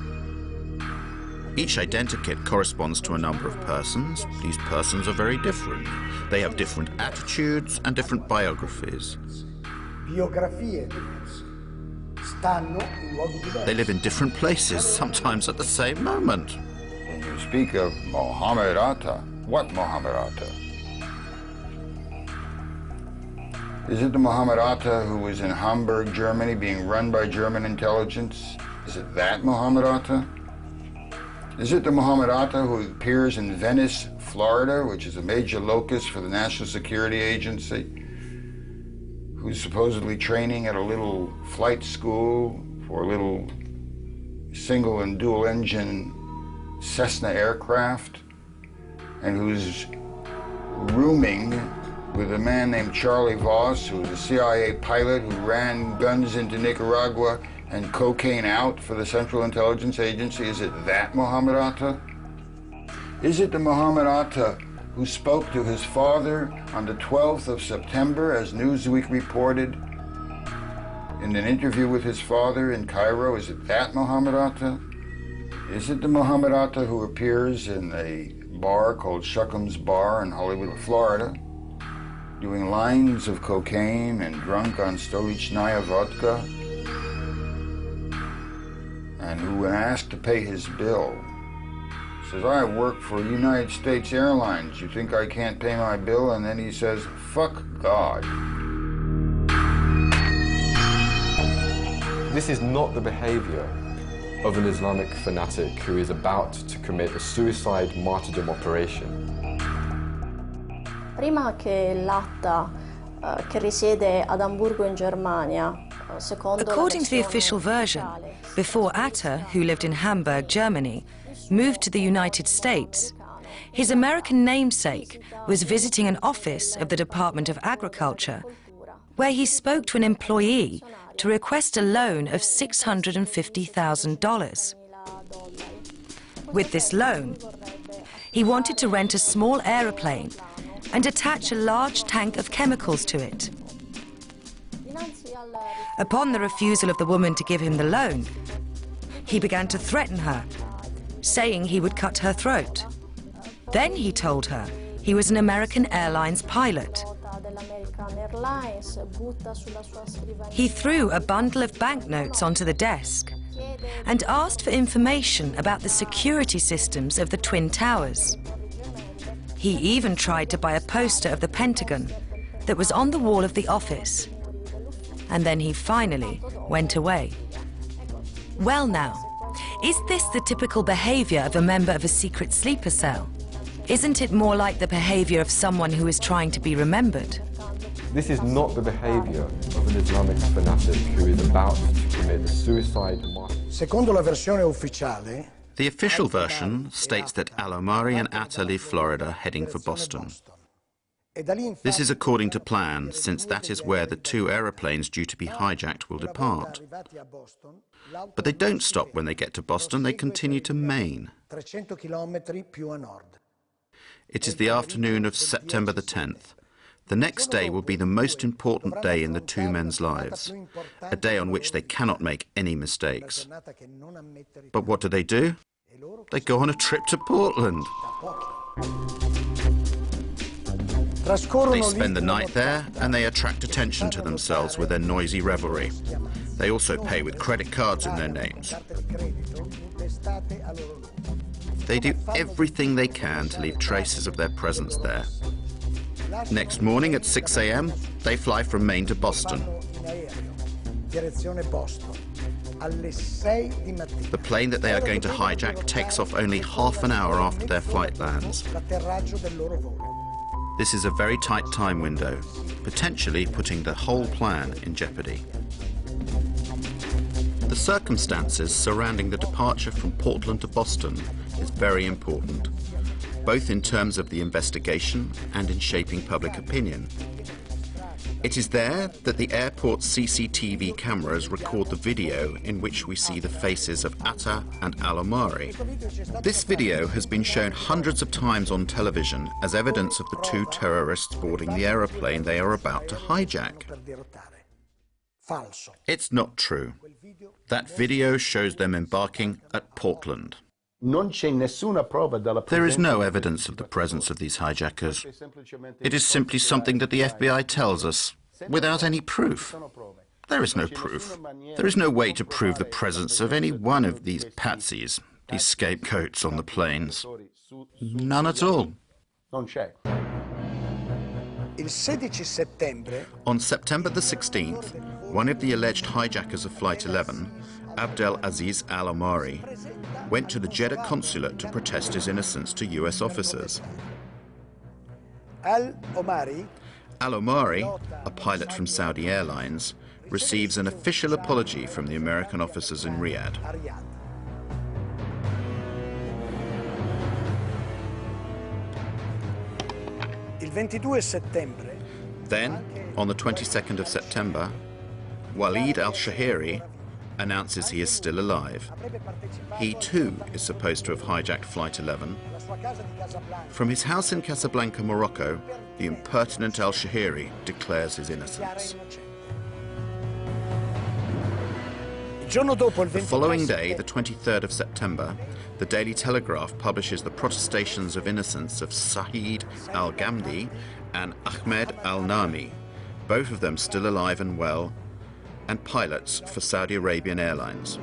Each identikit corresponds to a number of persons. These persons are very different. They have different attitudes and different biographies. They live in different places, sometimes at the same moment. When you speak of Muhammad Atta, what Muhammad Atta? Is it the Muhammad Atta who was in Hamburg, Germany, being run by German intelligence? Is it that Muhammad Atta? Is it the Muhammad Atta who appears in Venice, Florida, which is a major locus for the National Security Agency, who's supposedly training at a little flight school for a little single and dual engine Cessna aircraft, and who's rooming with a man named Charlie Voss, who was a CIA pilot who ran guns into Nicaragua and cocaine out for the Central Intelligence Agency? Is it that Muhammad Atta? Is it the Muhammad Atta who spoke to his father on the 12th of September, as Newsweek reported, in an interview with his father in Cairo? Is it that Muhammad Atta? Is it the Muhammad Atta who appears in a bar called Shuckham's Bar in Hollywood, Florida, doing lines of cocaine and drunk on Stolichnaya vodka, and who, when asked to pay his bill, says, I work for United States Airlines, you think I can't pay my bill? And then he says, fuck God. This is not the behavior of an Islamic fanatic who is about to commit a suicide martyrdom operation. Prima che l'Atta che risiede ad Amburgo in Germania, according to the official version, before Atta, who lived in Hamburg, Germany, moved to the United States, his American namesake was visiting an office of the Department of Agriculture, where he spoke to an employee to request a loan of $650,000. With this loan, he wanted to rent a small aeroplane and attach a large tank of chemicals to it. Upon the refusal of the woman to give him the loan, he began to threaten her, saying he would cut her throat. Then he told her he was an American Airlines pilot. He threw a bundle of banknotes onto the desk and asked for information about the security systems of the Twin Towers. He even tried to buy a poster of the Pentagon that was on the wall of the office. And then he finally went away. Well now, is this the typical behavior of a member of a secret sleeper cell? Isn't it more like the behavior of someone who is trying to be remembered? This is not the behavior of an Islamic fanatic who is about to commit a suicide martyrdom. Secondo la versione ufficiale, the official version states that Al-Omari and Atta leave Florida heading for Boston. This is according to plan, since that is where the two aeroplanes due to be hijacked will depart. But they don't stop when they get to Boston, they continue to Maine. It is the afternoon of September the 10th. The next day will be the most important day in the two men's lives, a day on which they cannot make any mistakes. But what do? They go on a trip to Portland. They spend the night there and they attract attention to themselves with their noisy revelry. They also pay with credit cards in their names. They do everything they can to leave traces of their presence there. Next morning at 6 a.m., they fly from Maine to Boston. The plane that they are going to hijack takes off only half an hour after their flight lands. This is a very tight time window, potentially putting the whole plan in jeopardy. The circumstances surrounding the departure from Portland to Boston is very important, both in terms of the investigation and in shaping public opinion. It is there that the airport's CCTV cameras record the video in which we see the faces of Atta and Al-Omari. This video has been shown hundreds of times on television as evidence of the two terrorists boarding the aeroplane they are about to hijack. It's not true. That video shows them embarking at Portland. There is no evidence of the presence of these hijackers. It is simply something that the FBI tells us, without any proof. There is no proof. There is no way to prove the presence of any one of these patsies, these scapegoats on the planes. None at all. On September the 16th, one of the alleged hijackers of Flight 11, Abdel Aziz Al-Omari, went to the Jeddah consulate to protest his innocence to US officers. Al-Omari, a pilot from Saudi Airlines, receives an official apology from the American officers in Riyadh. Then, on the 22nd of September, Walid al-Shahiri announces he is still alive. He too is supposed to have hijacked Flight 11. From his house in Casablanca, Morocco, the impertinent al-Shahiri declares his innocence. The following day, the 23rd of September, the Daily Telegraph publishes the protestations of innocence of Saeed al-Ghamdi and Ahmed al-Nami, both of them still alive and well, and pilots for Saudi Arabian Airlines.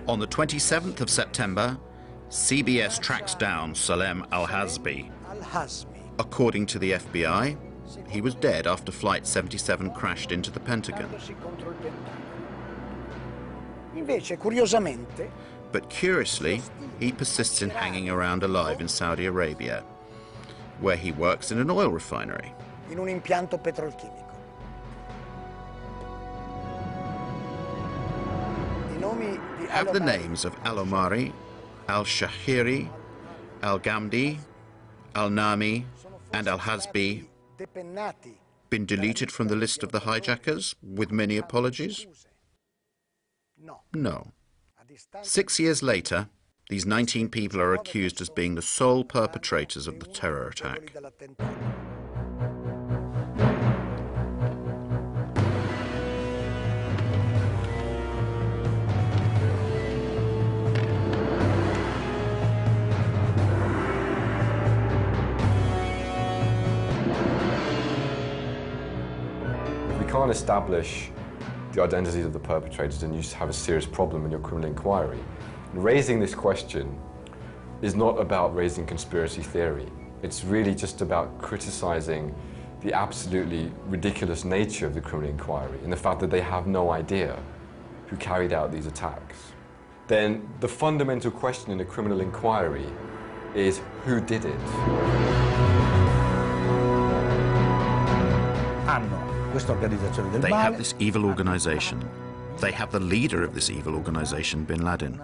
On the 27th of September, CBS tracks down Salem al-Hazbi. According to the FBI, he was dead after Flight 77 crashed into the Pentagon. But curiously, he persists in hanging around alive in Saudi Arabia, where he works in an oil refinery. Have the names of Al-Omari, al-Shahiri, al-Ghamdi, al-Nami, and al-Hazbi been deleted from the list of the hijackers, with many apologies? No. 6 years later, these 19 people are accused as being the sole perpetrators of the terror attack. If we can't establish the identities of the perpetrators, then you have a serious problem in your criminal inquiry. Raising this question is not about raising conspiracy theory. It's really just about criticizing the absolutely ridiculous nature of the criminal inquiry and the fact that they have no idea who carried out these attacks. Then the fundamental question in a criminal inquiry is who did it? They have this evil organization. They have the leader of this evil organization, Bin Laden.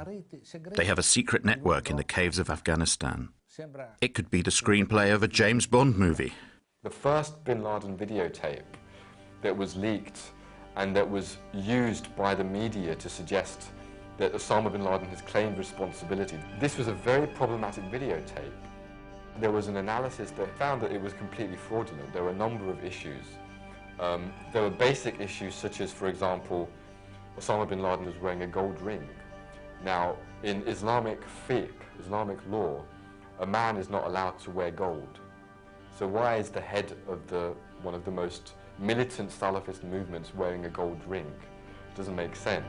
They have a secret network in the caves of Afghanistan. It could be the screenplay of a James Bond movie. The first Bin Laden videotape that was leaked and that was used by the media to suggest that Osama bin Laden has claimed responsibility. This was a very problematic videotape. There was an analysis that found that it was completely fraudulent. There were a number of issues. There were basic issues such as, for example, Osama bin Laden was wearing a gold ring. Now, in Islamic fiqh, Islamic law, a man is not allowed to wear gold. So why is the head of one of the most militant Salafist movements wearing a gold ring? It doesn't make sense.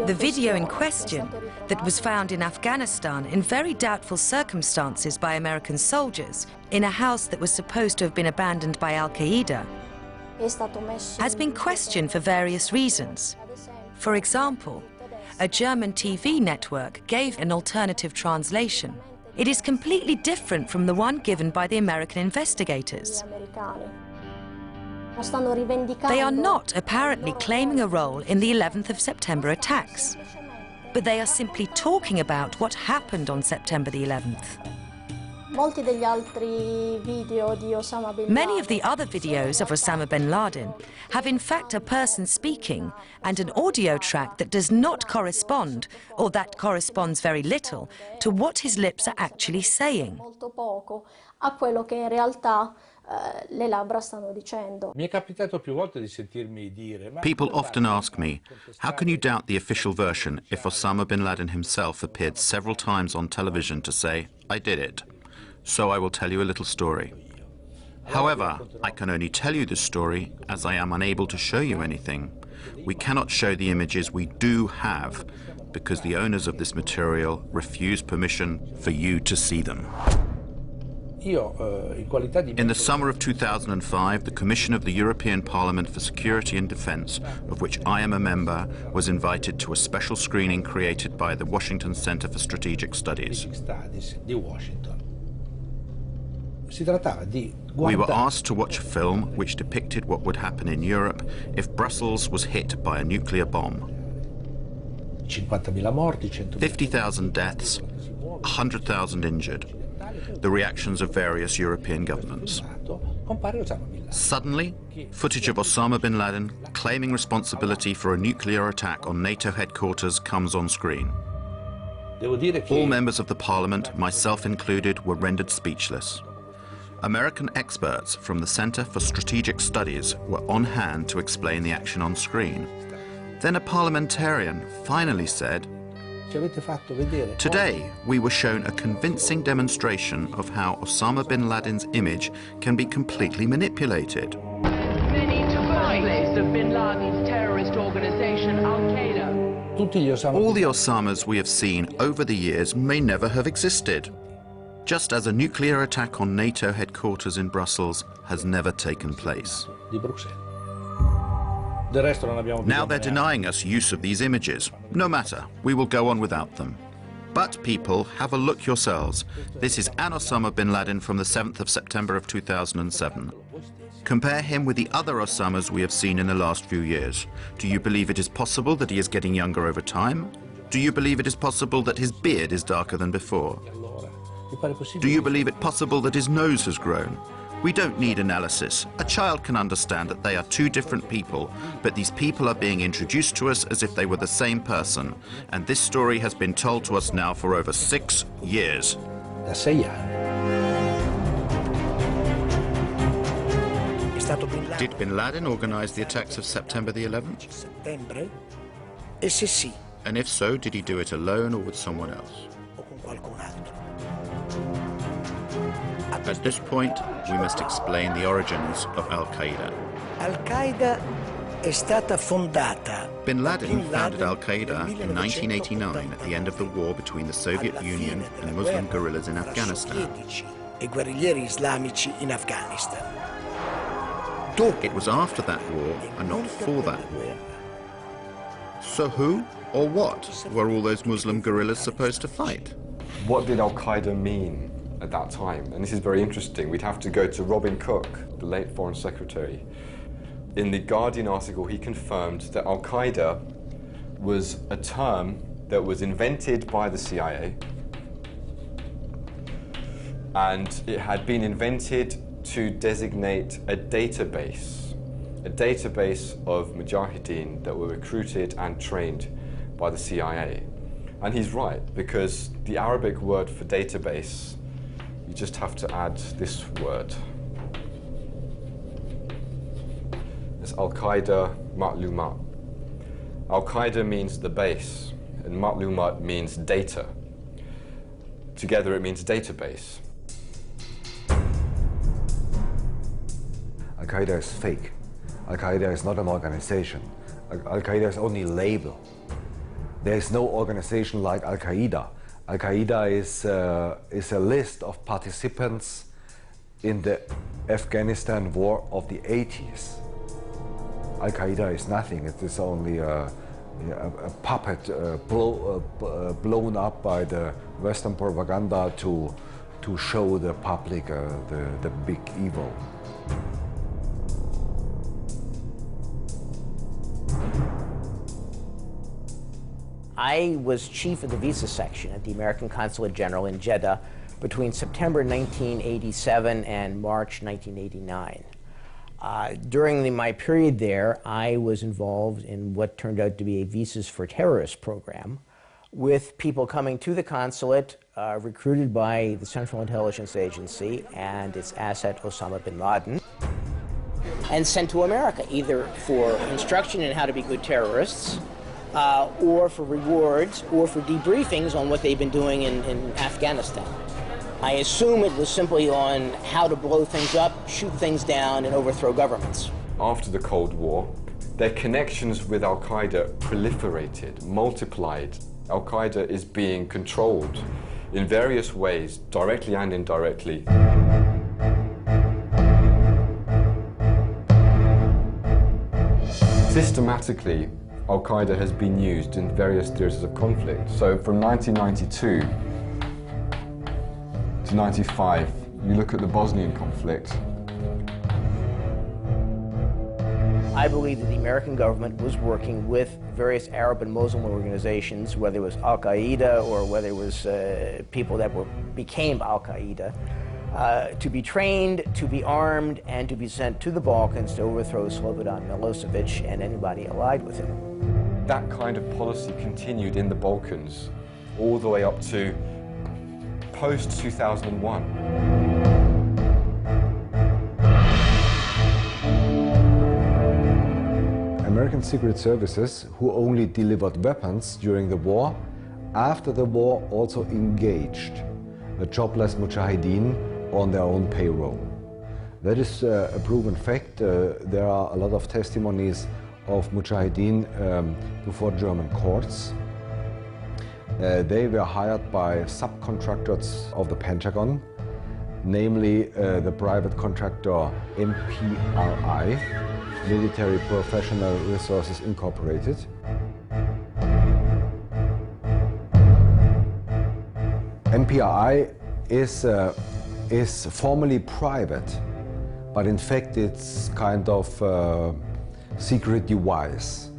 The video in question, that was found in Afghanistan in very doubtful circumstances by American soldiers in a house that was supposed to have been abandoned by Al-Qaeda, has been questioned for various reasons. For example, a German TV network gave an alternative translation. It is completely different from the one given by the American investigators. They are not apparently claiming a role in the 11th of September attacks, but they are simply talking about what happened on September the 11th. Many of the other videos of Osama bin Laden have in fact a person speaking and an audio track that does not correspond, or that corresponds very little, to what his lips are actually saying. People often ask me, how can you doubt the official version if Osama bin Laden himself appeared several times on television to say, I did it? So I will tell you a little story. However, I can only tell you this story as I am unable to show you anything. We cannot show the images we do have because the owners of this material refuse permission for you to see them. In the summer of 2005, the Commission of the European Parliament for Security and Defence, of which I am a member, was invited to a special screening created by the Washington Center for Strategic Studies. We were asked to watch a film which depicted what would happen in Europe if Brussels was hit by a nuclear bomb. 50,000 deaths, 100,000 injured. The reactions of various European governments. Suddenly, footage of Osama bin Laden claiming responsibility for a nuclear attack on NATO headquarters comes on screen. All members of the parliament, myself included, were rendered speechless. American experts from the Center for Strategic Studies were on hand to explain the action on screen. Then a parliamentarian finally said, "Today, we were shown a convincing demonstration of how Osama bin Laden's image can be completely manipulated." Many took the place of bin Laden's terrorist organization, Al-Qaeda. All the Osamas we have seen over the years may never have existed, just as a nuclear attack on NATO headquarters in Brussels has never taken place. Now they're denying us use of these images. No matter, we will go on without them. But people, have a look yourselves. This is an Osama bin Laden from the 7th of September of 2007. Compare him with the other Osamas we have seen in the last few years. Do you believe it is possible that he is getting younger over time? Do you believe it is possible that his beard is darker than before? Do you believe it possible that his nose has grown? We don't need analysis. A child can understand that they are two different people, but these people are being introduced to us as if they were the same person. And this story has been told to us now for over 6 years. Did bin Laden organize the attacks of September the 11th? And if so, did he do it alone or with someone else? At this point, we must explain the origins of Al-Qaeda. Al-Qaeda è stata fondata. Bin Laden founded Al-Qaeda in 1989 at the end of the war between the Soviet Union and Muslim guerrillas in Afghanistan. E guerriglieri islamici in Afghanistan. It was after that war and not for that war. So who or what were all those Muslim guerrillas supposed to fight? What did Al-Qaeda mean at that time? And this is very interesting. We'd have to go to Robin Cook, the late Foreign Secretary. In the Guardian article, he confirmed that Al-Qaeda was a term that was invented by the CIA, and it had been invented to designate a database of mujahideen that were recruited and trained by the CIA. And he's right, because the Arabic word for database, you just have to add this word. It's Al-Qaeda Ma'lumat. Al-Qaeda means the base, and Ma'lumat means data. Together it means database. Al-Qaeda is fake. Al-Qaeda is not an organization. Al-Qaeda is only a label. There is no organization like Al-Qaeda. Al-Qaeda is a list of participants in the Afghanistan war of the 80s. Al-Qaeda is nothing. It is only a puppet blown up by the Western propaganda to show the public the big evil. I was chief of the visa section at the American Consulate General in Jeddah between September 1987 and March 1989. During my period there, I was involved in what turned out to be a Visas for Terrorists program with people coming to the consulate recruited by the Central Intelligence Agency and its asset Osama bin Laden and sent to America, either for instruction in how to be good terrorists or for rewards, or for debriefings on what they've been doing in Afghanistan. I assume it was simply on how to blow things up, shoot things down, and overthrow governments. After the Cold War, their connections with Al-Qaeda proliferated, multiplied. Al-Qaeda is being controlled in various ways, directly and indirectly. Systematically, Al-Qaeda has been used in various theaters of conflict. So from 1992 to 95, you look at the Bosnian conflict. I believe that the American government was working with various Arab and Muslim organizations, whether it was Al-Qaeda or whether it was people that became Al-Qaeda, to be trained, to be armed, and to be sent to the Balkans to overthrow Slobodan Milosevic and anybody allied with him. That kind of policy continued in the Balkans all the way up to post-2001. American Secret Services, who only delivered weapons during the war, after the war also engaged the jobless Mujahideen on their own payroll. That is a proven fact. There are a lot of testimonies of Mujahideen before German courts. They were hired by subcontractors of the Pentagon, namely the private contractor MPRI, Military Professional Resources Incorporated. MPRI is formally private, but in fact it's kind of secret device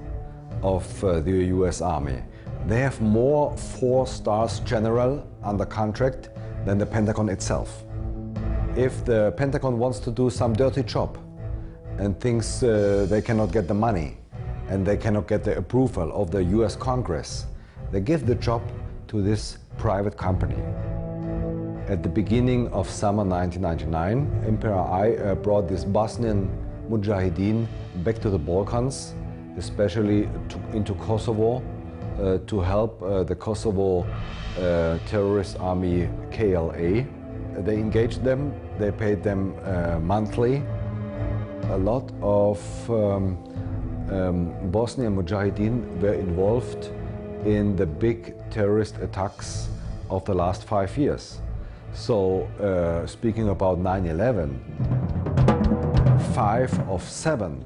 of the US Army. They have more 4-star general under contract than the Pentagon itself. If the Pentagon wants to do some dirty job and thinks they cannot get the money and they cannot get the approval of the US Congress, they give the job to this private company. At the beginning of summer 1999, MPRI brought this Bosnian Mujahideen back to the Balkans, especially into Kosovo, to help the Kosovo terrorist army KLA. They engaged them, they paid them monthly. A lot of Bosnian Mujahideen were involved in the big terrorist attacks of the last 5 years. So, speaking about 9/11, 5 of 7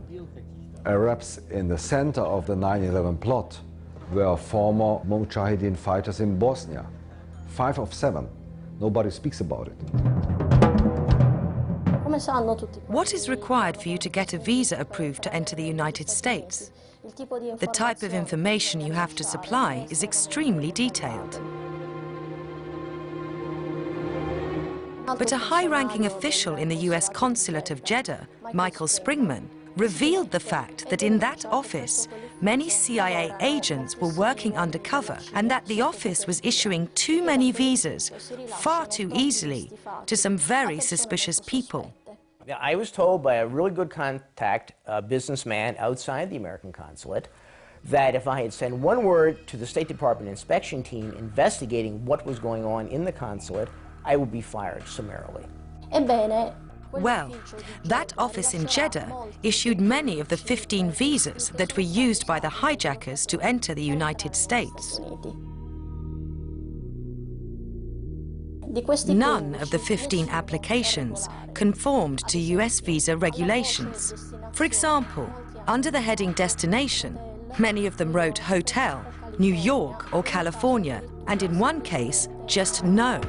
Arabs in the center of the 9/11 plot were former Mujahideen fighters in Bosnia. 5 of 7. Nobody speaks about it. What is required for you to get a visa approved to enter the United States? The type of information you have to supply is extremely detailed. But a high-ranking official in the US consulate of Jeddah, Michael Springman, revealed the fact that in that office, many CIA agents were working undercover and that the office was issuing too many visas far too easily to some very suspicious people. I was told by a really good contact, a businessman outside the American consulate, that if I had sent one word to the State Department inspection team investigating what was going on in the consulate, I would be fired summarily. Well, that office in Jeddah issued many of the 15 visas that were used by the hijackers to enter the United States. None of the 15 applications conformed to US visa regulations. For example, under the heading Destination, many of them wrote Hotel, New York or California, and in one case, just no.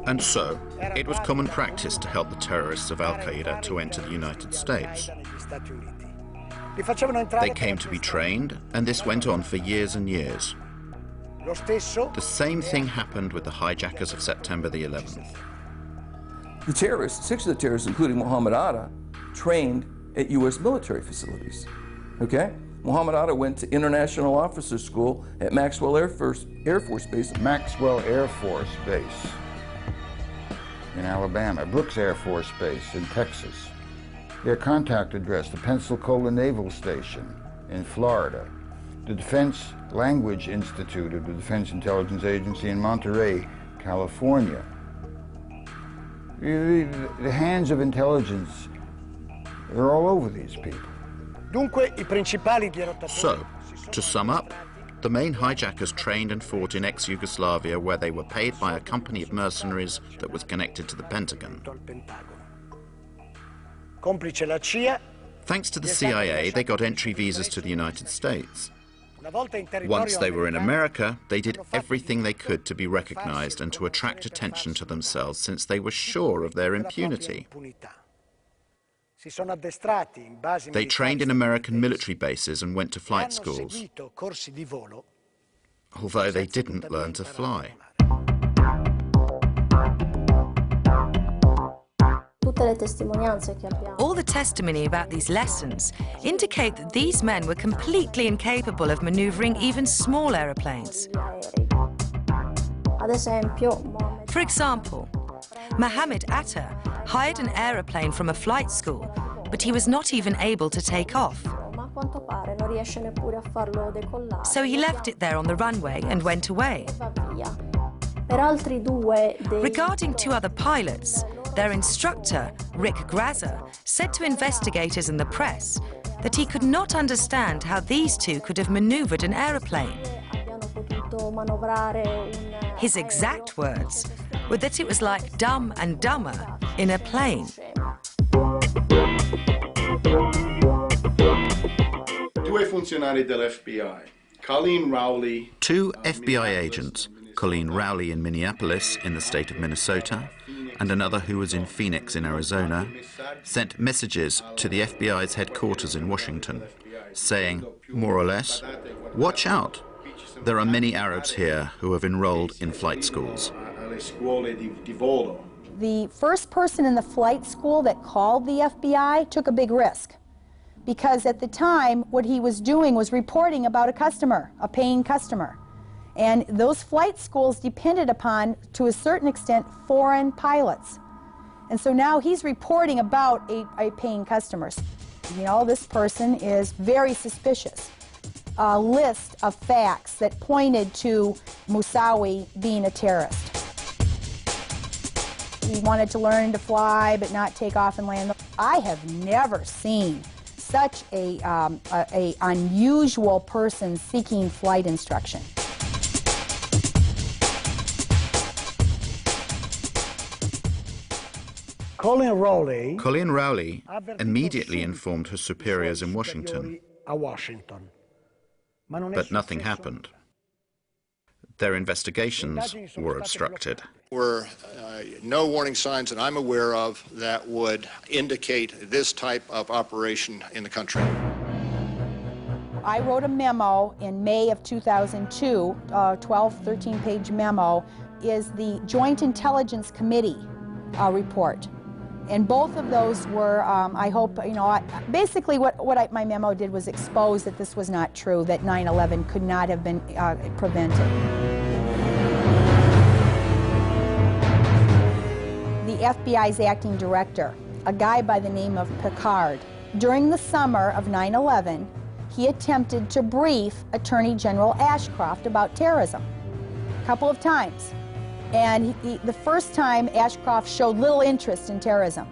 And so, it was common practice to help the terrorists of Al-Qaeda to enter the United States. They came to be trained, and this went on for years and years. The same thing happened with the hijackers of September the 11th. The terrorists, 6 of the terrorists, including Mohammed Atta, trained at U.S. military facilities. Okay? Mohammed Atta went to International Officers School at Maxwell Air Force Base. Maxwell Air Force Base in Alabama, Brooks Air Force Base in Texas. Their contact address, the Pensacola Naval Station in Florida, the Defense Language Institute of the Defense Intelligence Agency in Monterey, California. The hands of intelligence are all over these people. So, to sum up, the main hijackers trained and fought in ex-Yugoslavia, where they were paid by a company of mercenaries that was connected to the Pentagon. Thanks to the CIA, they got entry visas to the United States. Once they were in America, they did everything they could to be recognized and to attract attention to themselves, since they were sure of their impunity. They trained in American military bases and went to flight schools, although they didn't learn to fly. All the testimony about these lessons indicate that these men were completely incapable of maneuvering even small aeroplanes. For example, Mohammed Atta hired an aeroplane from a flight school, but he was not even able to take off. So he left it there on the runway and went away. Regarding 2 other pilots, their instructor, Rick Grazer, said to investigators and the press that he could not understand how these 2 could have maneuvered an aeroplane. His exact words were that it was like Dumb and Dumber in a plane. Two FBI agents, Colleen Rowley in Minneapolis in the state of Minnesota, and another who was in Phoenix in Arizona, sent messages to the FBI's headquarters in Washington, saying, more or less, watch out. There are many Arabs here who have enrolled in flight schools. The first person in the flight school that called the FBI took a big risk, because at the time what he was doing was reporting about a customer, a paying customer. And those flight schools depended upon, to a certain extent, foreign pilots. And so now he's reporting about a paying customer. You know, this person is very suspicious. A list of facts that pointed to Moussaoui being a terrorist. He wanted to learn to fly but not take off and land. I have never seen such a unusual person seeking flight instruction. Colleen Rowley immediately informed her superiors in Washington, but nothing happened. Their investigations were obstructed. There were no warning signs that I'm aware of that would indicate this type of operation in the country. I wrote a memo in May of 2002, 13-page memo, is the Joint Intelligence Committee report. And both of those were, I hope, you know, basically what my memo did was expose that this was not true, that 9/11 could not have been prevented. The FBI's acting director, a guy by the name of Picard, during the summer of 9/11, he attempted to brief Attorney General Ashcroft about terrorism a couple of times. And the first time, Ashcroft showed little interest in terrorism.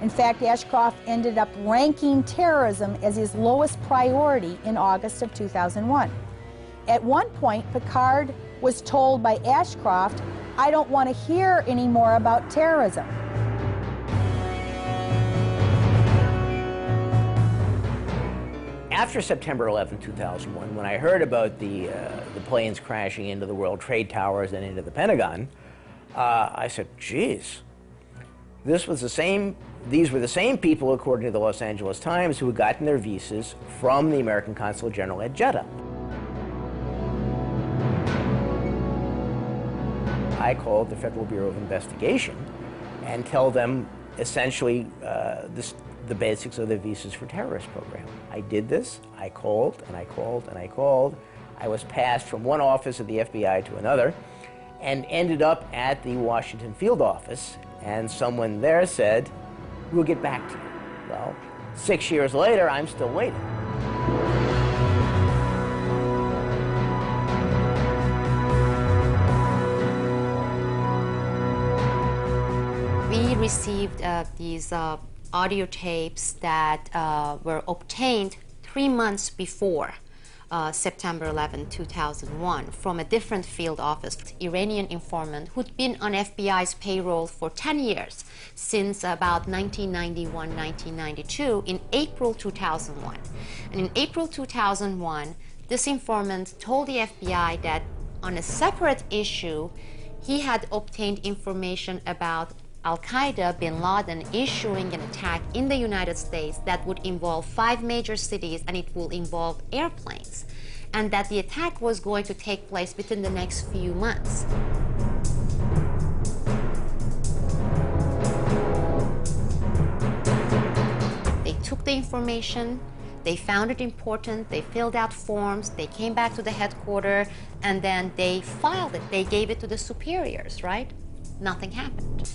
In fact, Ashcroft ended up ranking terrorism as his lowest priority in August of 2001. At one point, Picard was told by Ashcroft, "I don't want to hear any more about terrorism." After September 11, 2001, when I heard about the planes crashing into the World Trade Towers and into the Pentagon, I said, geez, these were the same people, according to the Los Angeles Times, who had gotten their visas from the American Consulate General at Jeddah. I called the Federal Bureau of Investigation and tell them essentially the basics of the Visas for Terrorists program. I did this, I called, and I called, and I called. I was passed from one office of the FBI to another and ended up at the Washington field office, and someone there said, "We'll get back to you." Well, 6 years later, I'm still waiting. We received these audio tapes that were obtained 3 months before September 11, 2001, from a different field office, Iranian informant who'd been on FBI's payroll for 10 years, since about 1991, 1992, in April 2001. And in April 2001, this informant told the FBI that on a separate issue, he had obtained information about Al-Qaeda, bin Laden, issuing an attack in the United States that would involve 5 major cities, and it will involve airplanes, and that the attack was going to take place within the next few months. They took the information, they found it important, they filled out forms, they came back to the headquarters, and then they filed it. They gave it to the superiors, right? Nothing happened.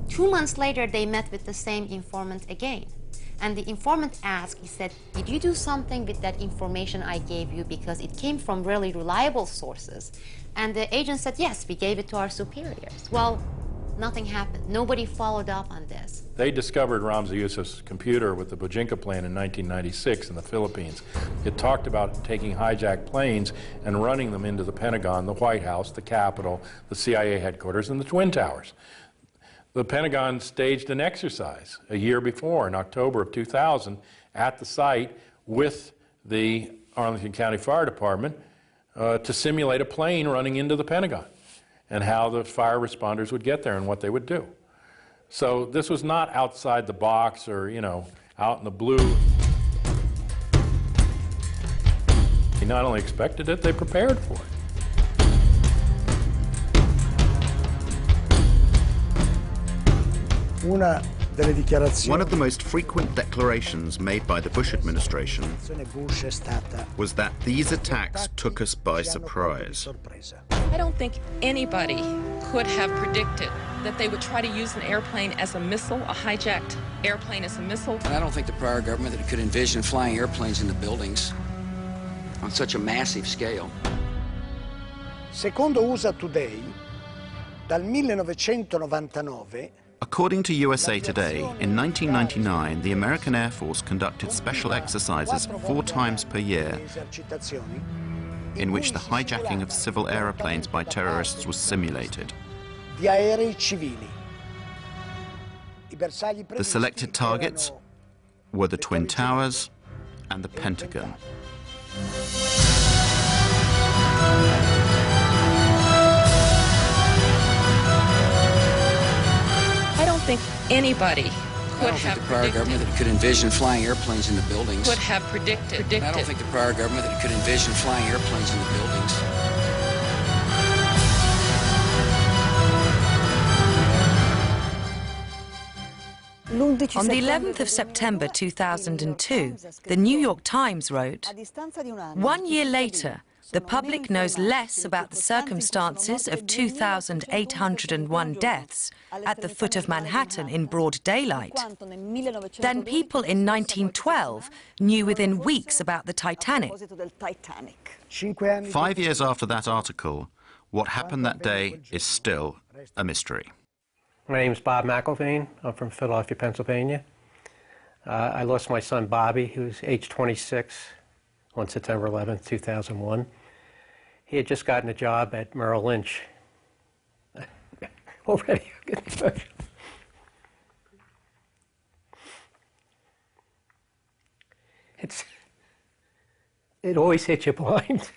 2 months later, they met with the same informant again. And the informant asked, he said, "Did you do something with that information I gave you, because it came from really reliable sources?" And the agent said, "Yes, we gave it to our superiors." Well, nothing happened. Nobody followed up on this. They discovered Ramzi Yousef's computer with the Bojinka plan in 1996 in the Philippines. It talked about taking hijacked planes and running them into the Pentagon, the White House, the Capitol, the CIA headquarters, and the Twin Towers. The Pentagon staged an exercise a year before, in October of 2000, at the site with the Arlington County Fire Department to simulate a plane running into the Pentagon and how the fire responders would get there and what they would do. So this was not outside the box or, you know, out in the blue. They not only expected it, they prepared for it. One of the most frequent declarations made by the Bush administration was that these attacks took us by surprise. I don't think anybody could have predicted that they would try to use an airplane as a missile, a hijacked airplane as a missile. And I don't think the prior government that could envision flying airplanes into buildings on such a massive scale. Secondo USA Today, dal 1999, according to USA Today, in 1999, the American Air Force conducted special exercises 4 times per year in which the hijacking of civil aeroplanes by terrorists was simulated. The selected targets were the Twin Towers and the Pentagon. I don't think anybody could have the prior government that could envision flying airplanes into buildings. Could have predicted. I don't think the prior government that could envision flying airplanes into buildings. On the 11th of September 2002, the New York Times wrote, "1 year later, The public knows less about the circumstances of 2,801 deaths at the foot of Manhattan in broad daylight than people in 1912 knew within weeks about the Titanic. 5 years after that article, what happened that day is still a mystery. My name is Bob McIlvaine. I'm from Philadelphia, Pennsylvania. I lost my son Bobby, who was age 26, on September 11, 2001. He had just gotten a job at Merrill Lynch. Already, I'm getting emotional. It always hits you blind.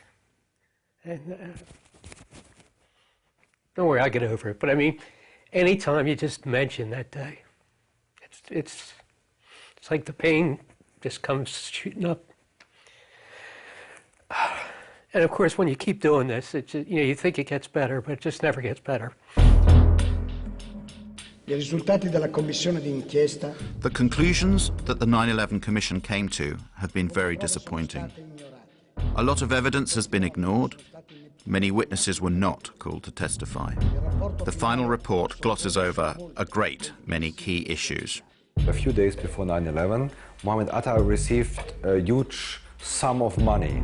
And don't worry, I'll get over it. But I mean, anytime you just mention that day, it's like the pain just comes shooting up. And of course, when you keep doing this, it's, you think it gets better, but it just never gets better. The conclusions that the 9/11 Commission came to have been very disappointing. A lot of evidence has been ignored. Many witnesses were not called to testify. The final report glosses over a great many key issues. A few days before 9/11, Mohammed Atta received a huge sum of money,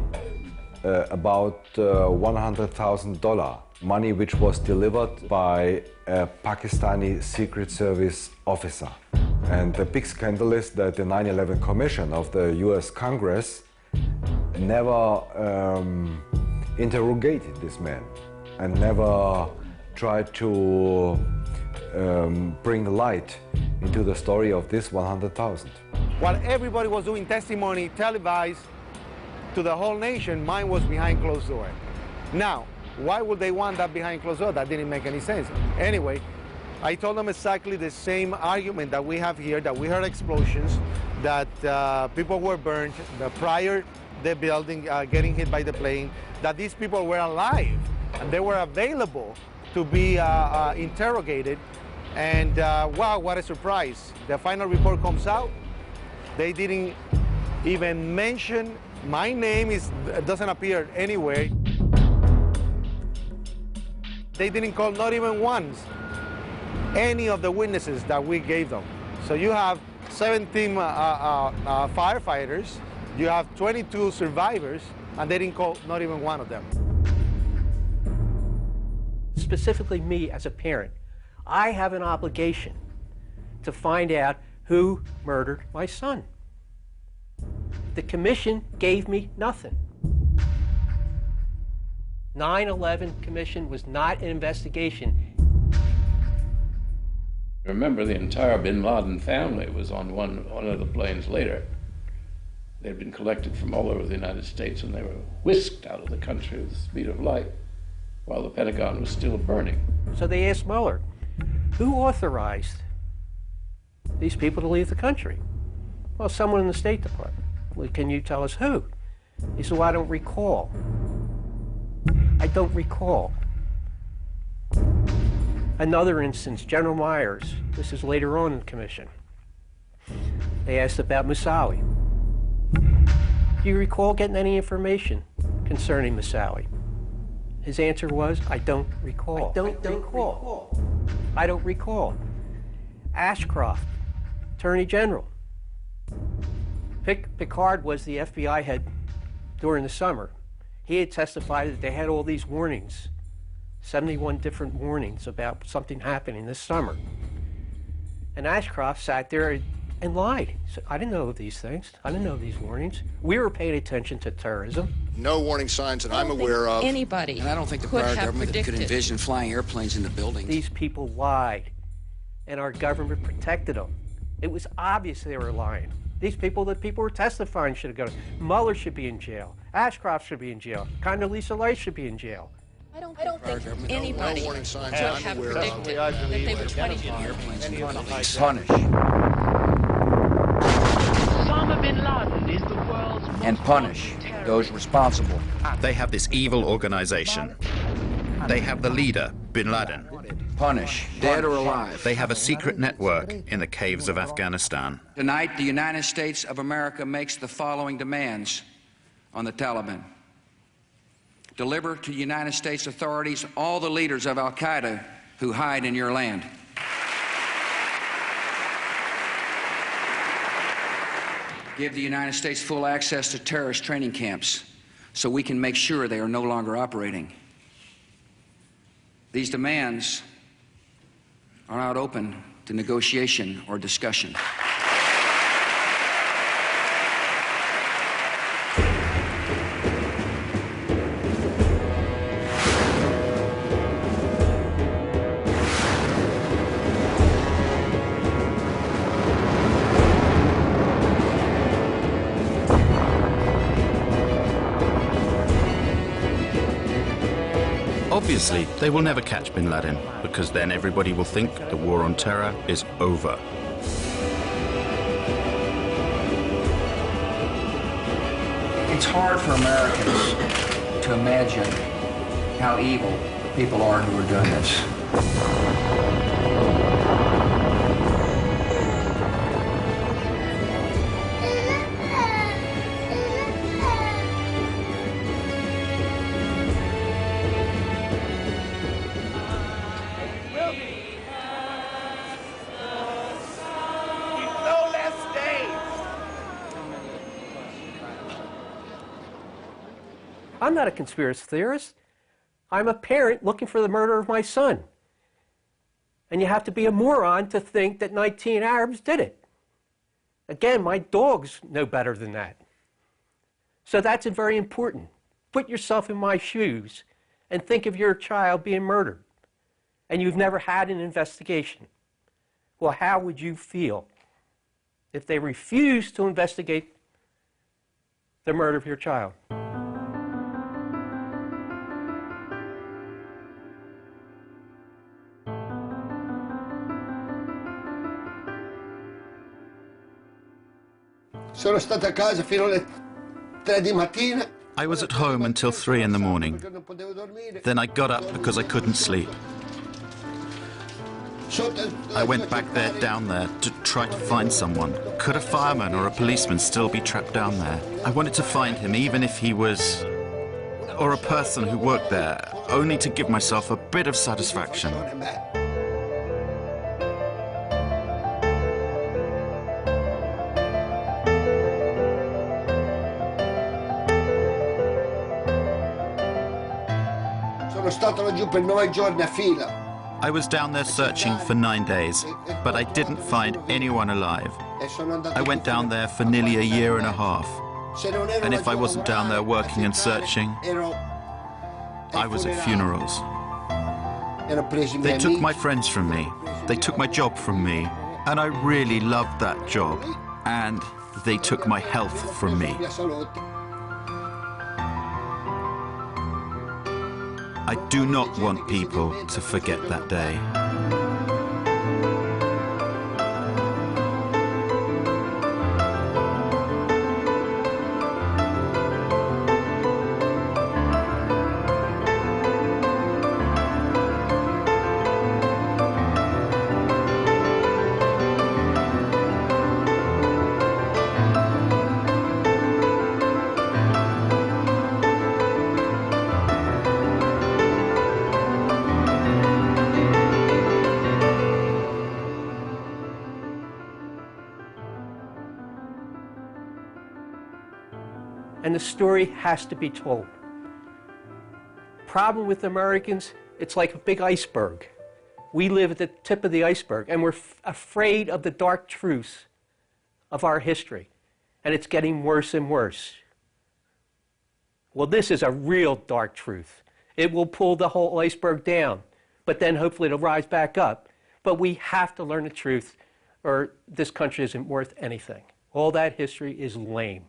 about $100,000, money which was delivered by a Pakistani Secret Service officer. And the big scandal is that the 9/11 Commission of the US Congress never interrogated this man and never tried to bring light into the story of this 100,000. While everybody was doing testimony televised to the whole nation, mine was behind closed door. Now, why would they want that behind closed door? That didn't make any sense. Anyway, I told them exactly the same argument that we have here, that we heard explosions, that people were burned, that prior the building getting hit by the plane, that these people were alive and they were available to be interrogated. And wow, what a surprise. The final report comes out. They didn't even mention my name, doesn't appear anywhere. They didn't call, not even once, any of the witnesses that we gave them. So you have 17 firefighters, you have 22 survivors, and they didn't call not even one of them. Specifically me as a parent, I have an obligation to find out who murdered my son. The commission gave me nothing. 9/11 Commission was not an investigation. Remember, the entire bin Laden family was on one of the planes later. They'd been collected from all over the United States, and they were whisked out of the country with the speed of light while the Pentagon was still burning. So they asked Mueller, who authorized these people to leave the country? Well, someone in the State Department. Well, can you tell us who? He said, well, I don't recall. I don't recall. Another instance, General Myers, this is later on in the commission. They asked about Moussaoui. Do you recall getting any information concerning Moussaoui? His answer was, I don't recall. I don't recall. I don't recall. Ashcroft, Attorney General. Picard was the FBI head during the summer. He had testified that they had all these warnings, 71 different warnings about something happening this summer. And Ashcroft sat there and lied. He said, I didn't know these things. I didn't know these warnings. We were paying attention to terrorism. No warning signs that I'm aware of. Anybody And I don't think the could prior have government could predicted. envision flying airplanes into buildings. These people lied, and our government protected them. It was obvious they were lying. These people that people were testifying should have gone. Mueller should be in jail. Ashcroft should be in jail. Condoleezza Rice should be in jail. I don't think anybody warning signs could I'm have aware of. predicted that they would try to use airplanes into buildings. Punish. Osama bin Laden is the world's most And punish those responsible. They have this evil organization. They have the leader, bin Laden. Punish, dead or alive. They have a secret network in the caves of Afghanistan. Tonight, the United States of America makes the following demands on the Taliban. Deliver to United States authorities all the leaders of Al-Qaeda who hide in your land. Give the United States full access to terrorist training camps so we can make sure they are no longer operating. These demands are not open to negotiation or discussion. Obviously, they will never catch bin Laden, because then everybody will think the war on terror is over. It's hard for Americans to imagine how evil people are who are doing this. I'm not a conspiracy theorist. I'm a parent looking for the murder of my son. And you have to be a moron to think that 19 Arabs did it. Again, my dogs know better than that. So that's very important. Put yourself in my shoes and think of your child being murdered. And you've never had an investigation. Well, how would you feel if they refused to investigate the murder of your child? Sono stato a casa fino alle 3 di mattina. I was at home until 3 in the morning. Then I got up because I couldn't sleep. I went back there, down there, to try to find someone. Could a fireman or a policeman still be trapped down there? I wanted to find him, even if he was... or a person who worked there, only to give myself a bit of satisfaction. Sono stato laggiù per 9 giorni a fila. I was down there searching for 9 days, but I didn't find anyone alive. I went down there for nearly a year and a half. And if I wasn't down there working and searching, I was at funerals. They took my friends from me. They took my job from me. And I really loved that job. And they took my health from me. I do not want people to forget that day. And the story has to be told. Problem with Americans, it's like a big iceberg. We live at the tip of the iceberg, and we're afraid of the dark truths of our history. And it's getting worse and worse. Well, this is a real dark truth. It will pull the whole iceberg down, but then hopefully it'll rise back up. But we have to learn the truth, or this country isn't worth anything. All that history is lame.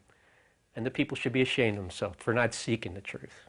And the people should be ashamed of themselves for not seeking the truth.